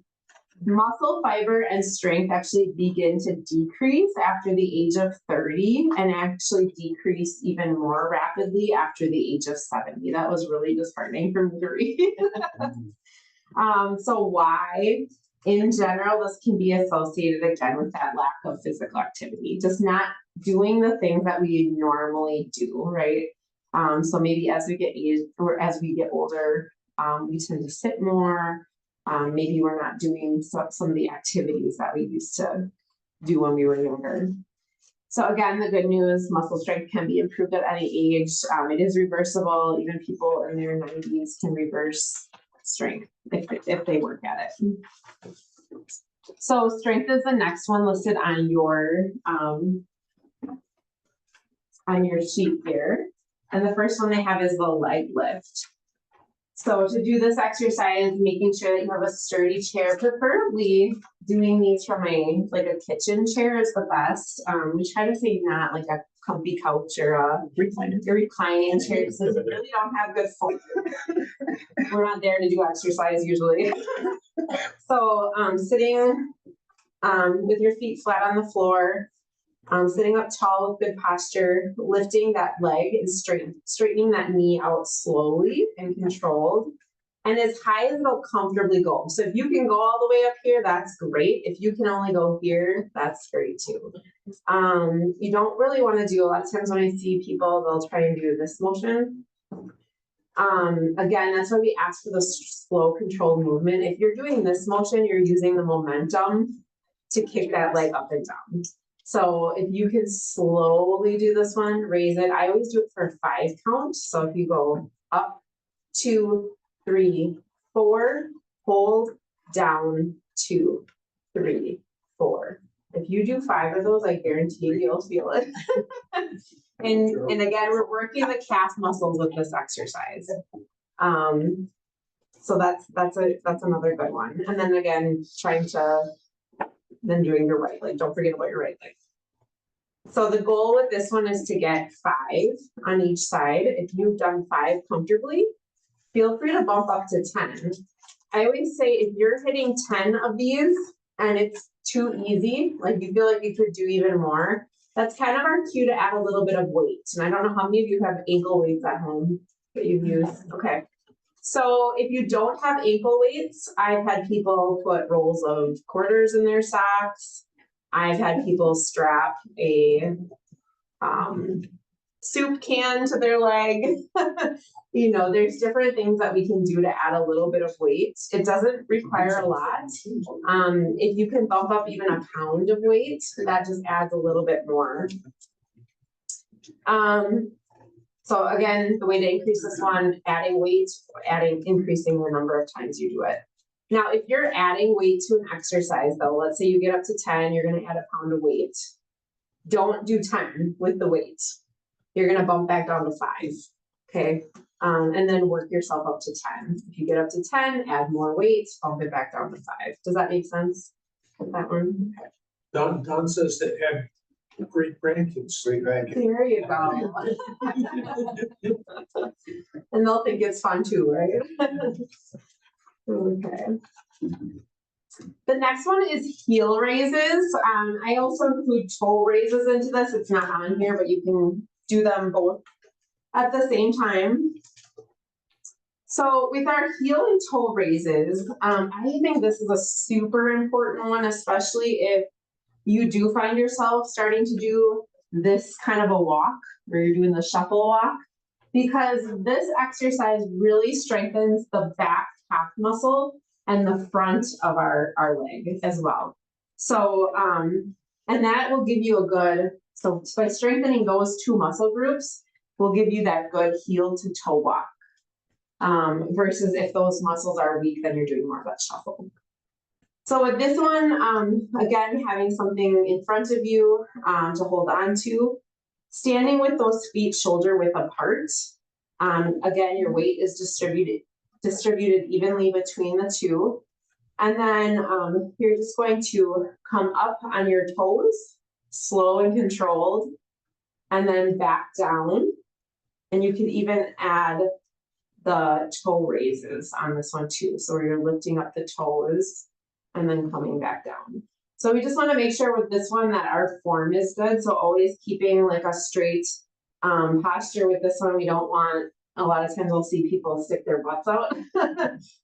muscle fiber and strength actually begin to decrease after the age of 30 and actually decrease even more rapidly after the age of 70. That was really disheartening for me to read. So why? In general, this can be associated again with that lack of physical activity, just not doing the things that we normally do, right? So maybe as we get aged or as we get older, we tend to sit more. Maybe we're not doing some of the activities that we used to do when we were younger. So again, the good news, muscle strength can be improved at any age. It is reversible. Even people in their 90s can reverse strength if they work at it. So strength is the next one listed on your sheet here. And the first one they have is the leg lift. So to do this exercise, making sure that you have a sturdy chair, preferably doing these from like a kitchen chair is the best. We try to say not like a comfy couch or a reclining chair, because we really don't have good form. We're not there to do exercise usually. So sitting with your feet flat on the floor, sitting up tall with good posture, lifting that leg and straightening that knee out slowly and controlled, and as high as it'll comfortably go. So if you can go all the way up here, that's great. If you can only go here, that's great too. You don't really want to do, a lot of times when I see people, they'll try and do this motion. Again, that's why we ask for the slow controlled movement. If you're doing this motion, you're using the momentum to kick that leg up and down. So if you can slowly do this one, raise it. I always do it for 5 counts. So if you go up, 2, 3, 4, hold, down, 2, 3, 4. If you do 5 of those, I guarantee you'll feel it. and again, we're working the calf muscles with this exercise. So that's another good one. And then again, then doing your right leg. Don't forget about your right leg. So the goal with this one is to get 5 on each side. If you've done 5 comfortably, feel free to bump up to 10. I always say if you're hitting 10 of these and it's too easy, like you feel like you could do even more, that's kind of our cue to add a little bit of weight. And I don't know how many of you have ankle weights at home that you've used. Okay. So if you don't have ankle weights, I've had people put rolls of quarters in their socks. I've had people strap a soup can to their leg. You know, there's different things that we can do to add a little bit of weight. It doesn't require a lot. If you can bump up even a pound of weight, that just adds a little bit more. So again, the way to increase this one, adding weight, increasing the number of times you do it. Now, if you're adding weight to an exercise though, let's say you get up to 10, you're gonna add a pound of weight. Don't do 10 with the weight. You're gonna bump back down to 5, okay? And then work yourself up to 10. If you get up to 10, add more weight, bump it back down to 5. Does that make sense? That one? Okay. Don says to add great grandkids. Great grandkids. There you go. And they'll think it's fun too, right? Okay. The next one is heel raises. I also include toe raises into this. It's not on here, but you can do them both at the same time. So with our heel and toe raises, I think this is a super important one, especially if you do find yourself starting to do this kind of a walk, where you're doing the shuffle walk, because this exercise really strengthens the back calf muscle and the front of our leg as well. So, and that will give you a good, so by strengthening those two muscle groups, will give you that good heel to toe walk. Versus if those muscles are weak, then you're doing more of that shuffle. So with this one, again, having something in front of you to hold on to, standing with those feet shoulder width apart. Again, your weight is distributed evenly between the two. And then you're just going to come up on your toes, slow and controlled, and then back down. And you can even add the toe raises on this one too. So you're lifting up the toes and then coming back down. So we just want to make sure with this one that our form is good. So always keeping like a straight posture with this one. We don't want, a lot of times we'll see people stick their butts out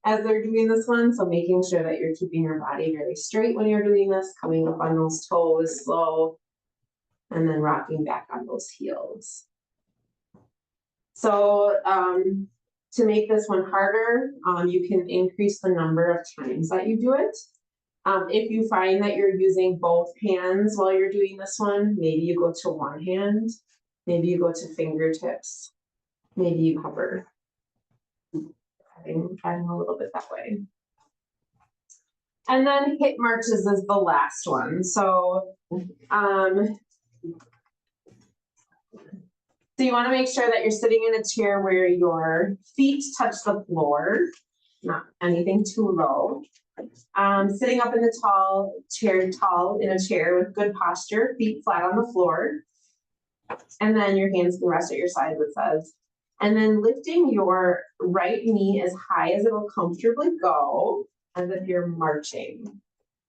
as they're doing this one. So making sure that you're keeping your body very straight when you're doing this, coming up on those toes slow, and then rocking back on those heels. So to make this one harder, you can increase the number of times that you do it. If you find that you're using both hands while you're doing this one, maybe you go to one hand, maybe you go to fingertips, maybe you hover. Adding a little bit that way. And then hip marches is the last one. So, so you want to make sure that you're sitting in a chair where your feet touch the floor, not anything too low. Sitting up in the tall in a chair with good posture, feet flat on the floor. And then your hands can rest at your sides, it says. And then lifting your right knee as high as it will comfortably go, as if you're marching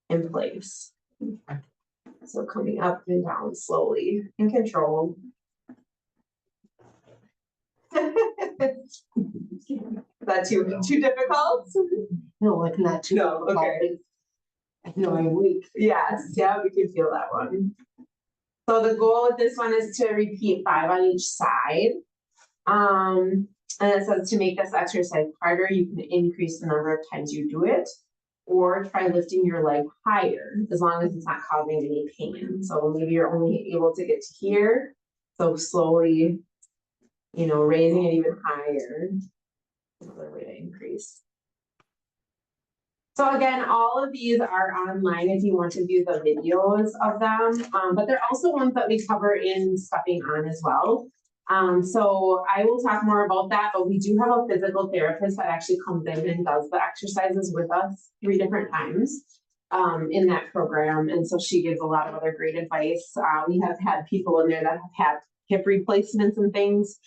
in place. So coming up and down slowly and controlled. Is that too difficult? No, it's not too. No, okay. No, I'm weak. Yes, yeah, we can feel that one. So the goal with this one is to repeat 5 on each side. And it says to make this exercise harder, you can increase the number of times you do it, or try lifting your leg higher, as long as it's not causing any pain. So maybe you're only able to get to here. So slowly, you know, raising it even higher. Another way to increase. So again, all of these are online if you want to view the videos of them, but they're also ones that we cover in Stepping On as well. So I will talk more about that, but we do have a physical therapist that actually comes in and does the exercises with us 3 different times in that program. And so she gives a lot of other great advice. We have had people in there that have had hip replacements and things.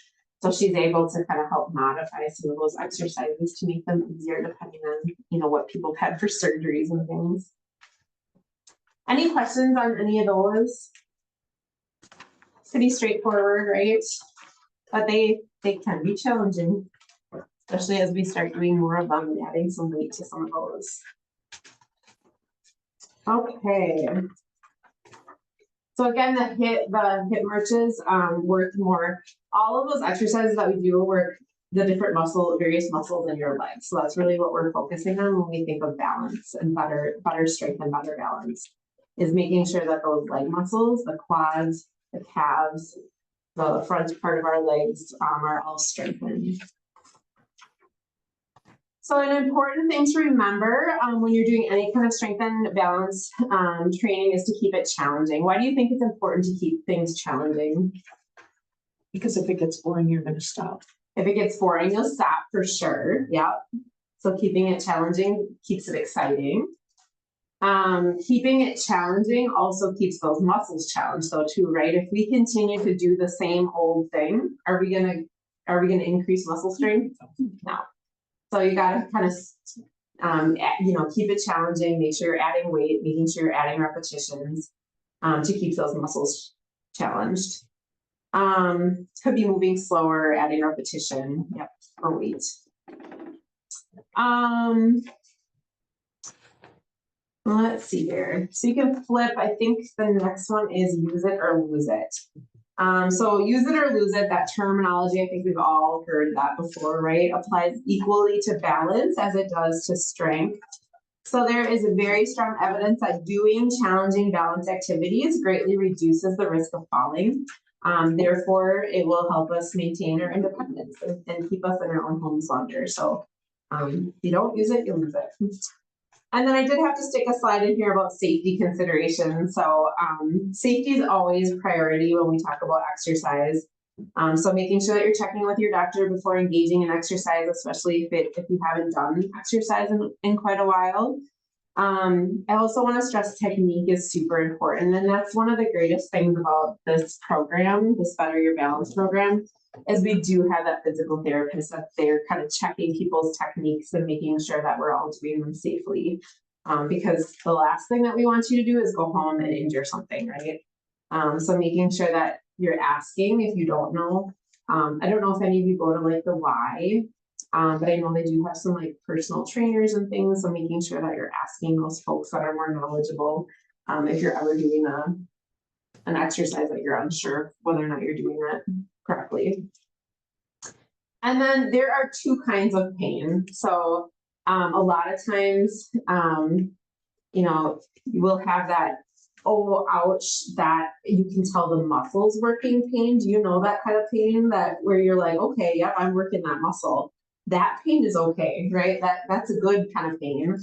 So she's able to kind of help modify some of those exercises to make them easier depending on, you know, what people have had for surgeries and things. Any questions on any of those? Pretty straightforward, right? But they can be challenging, especially as we start doing more of them and adding some weight to some of those. Okay. So again, the hip marches work more, all of those exercises that we do work the different various muscles in your legs. So that's really what we're focusing on when we think of balance and better strength and better balance, is making sure that those leg muscles, the quads, the calves, the front part of our legs are all strengthened. So an important thing to remember when you're doing any kind of strength and balance training is to keep it challenging. Why do you think it's important to keep things challenging? Because if it gets boring, you're gonna stop. If it gets boring, you'll stop for sure. Yep. So keeping it challenging keeps it exciting. Keeping it challenging also keeps those muscles challenged though too, right? If we continue to do the same old thing, are we gonna increase muscle strength? No. So you gotta kind of keep it challenging, make sure you're adding weight, making sure you're adding repetitions to keep those muscles challenged. Could be moving slower, adding repetition, yep, or weight. Let's see here. So you can flip, I think the next one is use it or lose it. So use it or lose it, that terminology, I think we've all heard that before, right? Applies equally to balance as it does to strength. So there is very strong evidence that doing challenging balance activities greatly reduces the risk of falling. Therefore, it will help us maintain our independence and keep us in our own homes longer. So if you don't use it, you'll lose it. And then I did have to stick a slide in here about safety considerations. So safety is always priority when we talk about exercise. So making sure that you're checking with your doctor before engaging in exercise, especially if you haven't done exercise in quite a while. I also want to stress technique is super important. And that's one of the greatest things about this program, this Better Your Balance program, is we do have that physical therapist that they're kind of checking people's techniques and making sure that we're all doing them safely. Because the last thing that we want you to do is go home and injure something, right? So making sure that you're asking if you don't know. I don't know if any of you go to like the Y, but I know they do have some like personal trainers and things. So making sure that you're asking those folks that are more knowledgeable if you're ever doing an exercise that you're unsure whether or not you're doing that correctly. And then there are two kinds of pain. So a lot of times, you will have that, oh, ouch, that you can tell the muscles working pain. Do you know that kind of pain that where you're like, okay, yep, I'm working that muscle. That pain is okay, right? That's a good kind of pain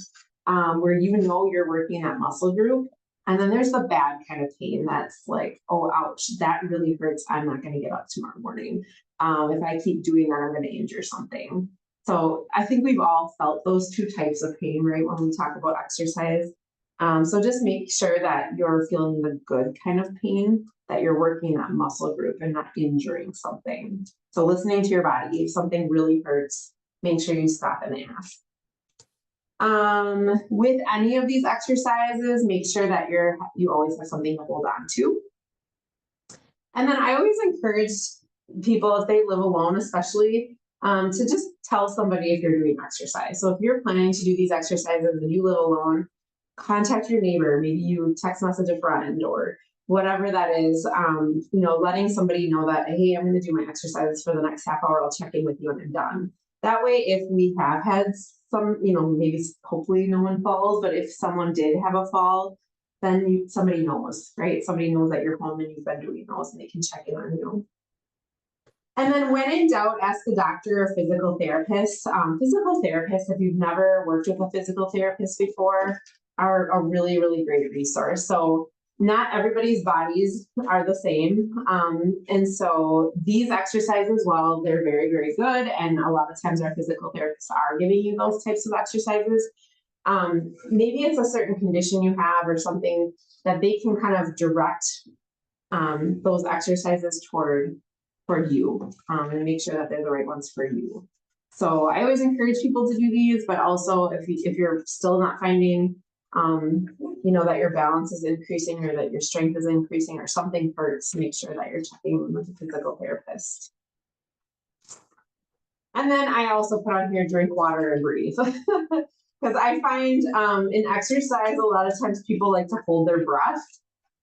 where you know you're working that muscle group. And then there's the bad kind of pain that's like, oh, ouch, that really hurts. I'm not going to get up tomorrow morning. If I keep doing that, I'm going to injure something. So I think we've all felt those two types of pain, right, when we talk about exercise. So just make sure that you're feeling the good kind of pain, that you're working that muscle group and not injuring something. So listening to your body, if something really hurts, make sure you stop and ask. With any of these exercises, make sure that you always have something to hold on to. And then I always encourage people, if they live alone especially, to just tell somebody if you're doing exercise. So if you're planning to do these exercises and you live alone, contact your neighbor, maybe you text message a friend or whatever that is, letting somebody know that, hey, I'm going to do my exercises for the next half hour. I'll check in with you when I'm done. That way, if we have had some, maybe hopefully no one falls, but if someone did have a fall, then somebody knows, right? Somebody knows that you're home and you've been doing those and they can check in on you. And then when in doubt, ask a doctor or physical therapist. Physical therapists, if you've never worked with a physical therapist before, are a really, really great resource. So not everybody's bodies are the same. And so these exercises, while they're very, very good, and a lot of times our physical therapists are giving you those types of exercises, maybe it's a certain condition you have or something that they can kind of direct those exercises toward you and make sure that they're the right ones for you. So I always encourage people to do these, but also if you're still not finding that your balance is increasing or that your strength is increasing or something hurts, make sure that you're checking with a physical therapist. And then I also put on here, drink water and breathe. Because I find in exercise, a lot of times people like to hold their breath.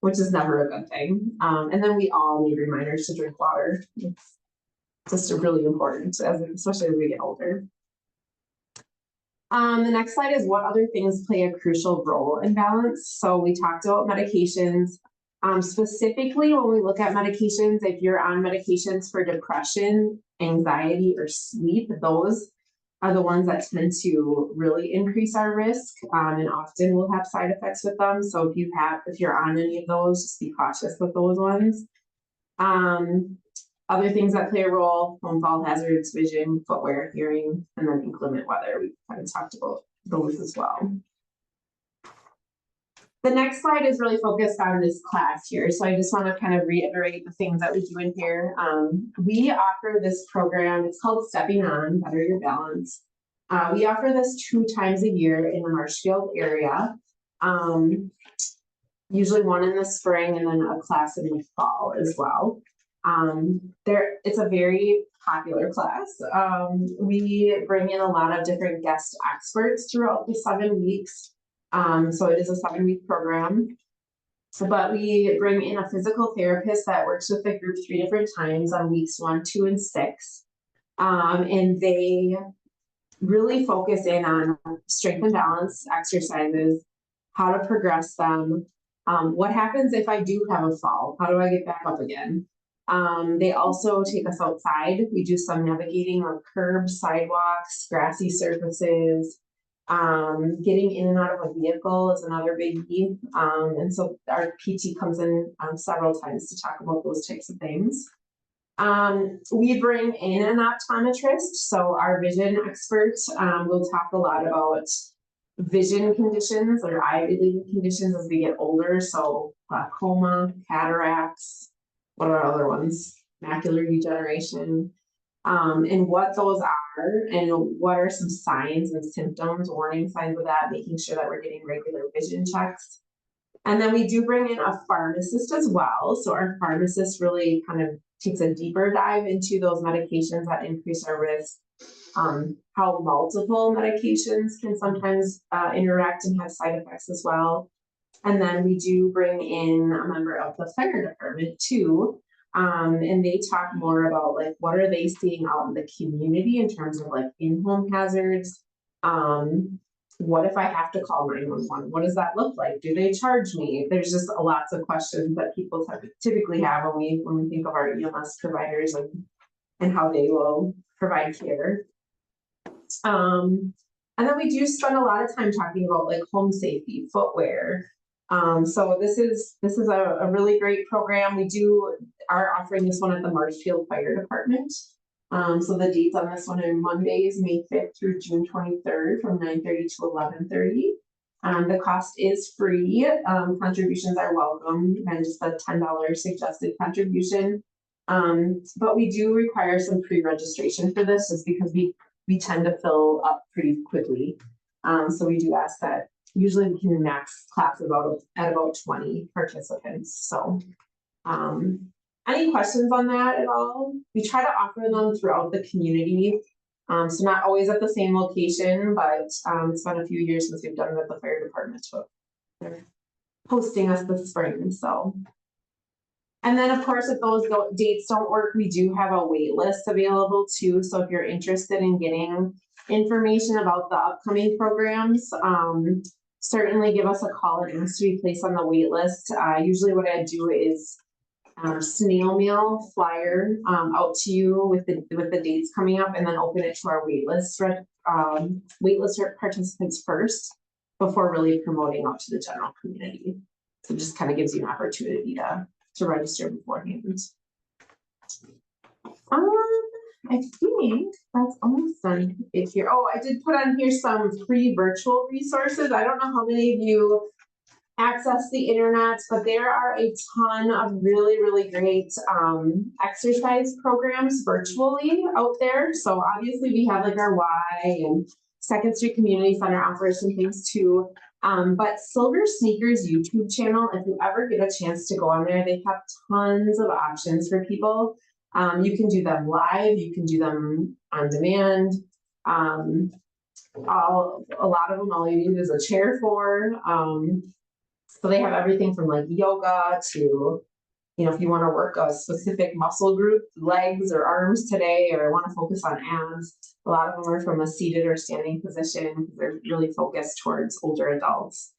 which is never a good thing. And then we all need reminders to drink water. It's just really important, especially as we get older. The next slide is what other things play a crucial role in balance. So we talked about medications. Specifically, when we look at medications, if you're on medications for depression, anxiety, or sleep, those are the ones that tend to really increase our risk, and often will have side effects with them. So if you're on any of those, just be cautious with those ones. Other things that play a role: home fall hazards, vision, footwear, hearing, and then inclement weather. We kind of talked about those as well. The next slide is really focused on this class here. So I just want to kind of reiterate the things that we do in here. We offer this program, it's called Stepping On, Better Your Balance. We offer this 2 times a year in the Marshfield area. Usually one in the spring and then a class in the fall as well. It's a very popular class. We bring in a lot of different guest experts throughout the 7 weeks. So it is a 7-week program, but we bring in a physical therapist that works with the group 3 different times on weeks 1, 2, and 6. And they really focus in on strength and balance exercises, how to progress them. What happens if I do have a fall? How do I get back up again? They also take us outside. We do some navigating on curbs, sidewalks, grassy surfaces. Getting in and out of a vehicle is another biggie. And so our PT comes in several times to talk about those types of things. We bring in an optometrist. So our vision experts will talk a lot about vision conditions or eye-related conditions as we get older. So glaucoma, cataracts, what are other ones? Macular degeneration. And what those are and what are some signs and symptoms, warning signs of that, making sure that we're getting regular vision checks. And then we do bring in a pharmacist as well. So our pharmacist really kind of takes a deeper dive into those medications that increase our risk, how multiple medications can sometimes interact and have side effects as well. And then we do bring in a member of the fire department too. And they talk more about like what are they seeing out in the community in terms of like in-home hazards. What if I have to call 911? What does that look like? Do they charge me? There's just lots of questions that people typically have when we think of our EMS providers and how they will provide care. And then we do spend a lot of time talking about like home safety, footwear. So this is a really great program. We are offering this one at the Marshfield Fire Department. So the dates on this one are Mondays, May 5th through June 23rd from 9:30 to 11:30. The cost is free. Contributions are welcome, and just a $10 suggested contribution. But we do require some pre-registration for this just because we tend to fill up pretty quickly. So we do ask that. Usually we can max class at about 20 participants. So any questions on that at all? We try to offer them throughout the community. So not always at the same location, but it's been a few years since we've done it at the fire department. So they're hosting us this spring. So, and then of course, if those dates don't work, we do have a wait list available too. So if you're interested in getting information about the upcoming programs, certainly give us a call and ask to be placed on the wait list. Usually what I do is snail mail flyer out to you with the dates coming up, and then open it to our wait list participants first before really promoting out to the general community. So it just kind of gives you an opportunity to register beforehand. I think that's almost done it here. Oh, I did put on here some free virtual resources. I don't know how many of you access the internet, but there are a ton of really, really great exercise programs virtually out there. So obviously we have like our Y and Second Street Community Center offers some things too. But Silver Sneakers YouTube channel, if you ever get a chance to go on there, they have tons of options for people. You can do them live, you can do them on demand. A lot of them, all you need is a chair for. So they have everything from like yoga to, you know, if you want to work a specific muscle group, legs or arms today, or want to focus on abs, a lot of them are from a seated or standing position because they're really focused towards older adults.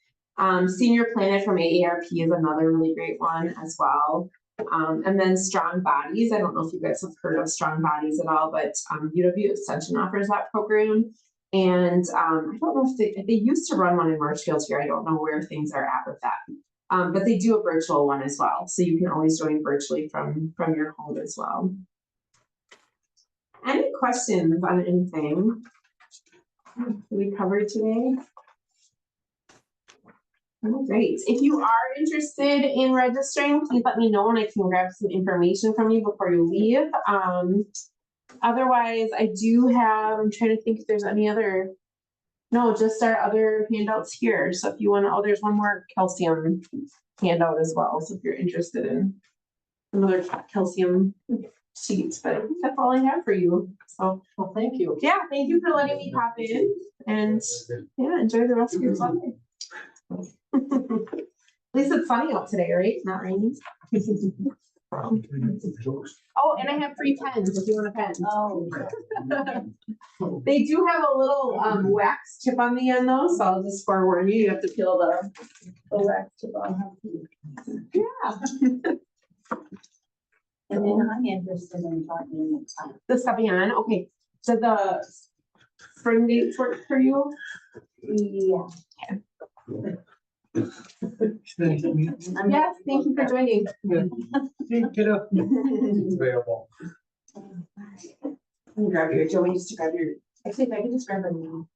Senior Planet from AARP is another really great one as well. And then Strong Bodies. I don't know if you guys have heard of Strong Bodies at all, but UW Extension offers that program. And I don't know if they used to run one in Marshfield here. I don't know where things are at with that. But they do a virtual one as well. So you can always join virtually from your home as well. Any questions on anything we covered today? Oh, great. If you are interested in registering, please let me know and I can grab some information from you before you leave. Otherwise, I do have, I'm trying to think if there's any other, no, just our other handouts here. So if you want to, oh, there's one more calcium handout as well. So if you're interested in another calcium sheet, but I think that's all I have for you. So, Well, thank you. yeah, thank you for letting me pop in and yeah, enjoy the rest of your Sunday. At least it's sunny out today, right? Not raining. Oh, and I have free pens if you want a pen. Oh. They do have a little wax chip on the end though, so I'll just forewarn you, you have to peel the wax chip off. Yeah. And then I'm interested in talking. The Sabian, okay. So the spring dates work for you? Yeah. Yes, thank you for joining. Get up. Available. Grab your, Joey, just to grab your, actually, if I can just grab a name.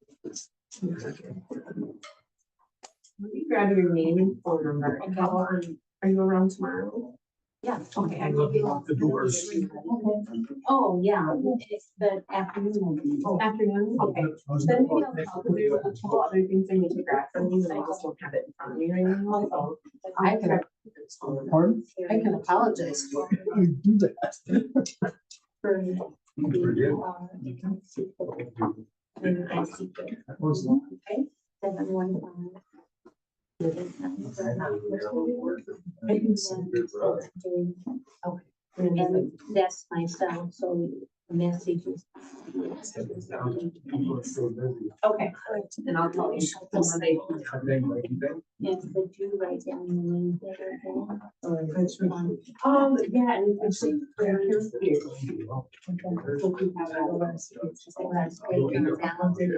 Let me grab your name and phone number. And how are you around tomorrow? Yeah. Okay, I will be Lock the doors. Oh, yeah, it's the afternoon. Afternoon, okay. Then maybe I'll call, because there's a couple other things I need to grab from you, and I just don't have it in front of me right now, so. I can, Pardon? I can apologize for it. I do that. And I see it. Okay, 715. And that's my cell, so the message is. Okay, and I'll tell you. Monday. Yes, but you write down the name there again. Yeah, and you should clear your view. Okay.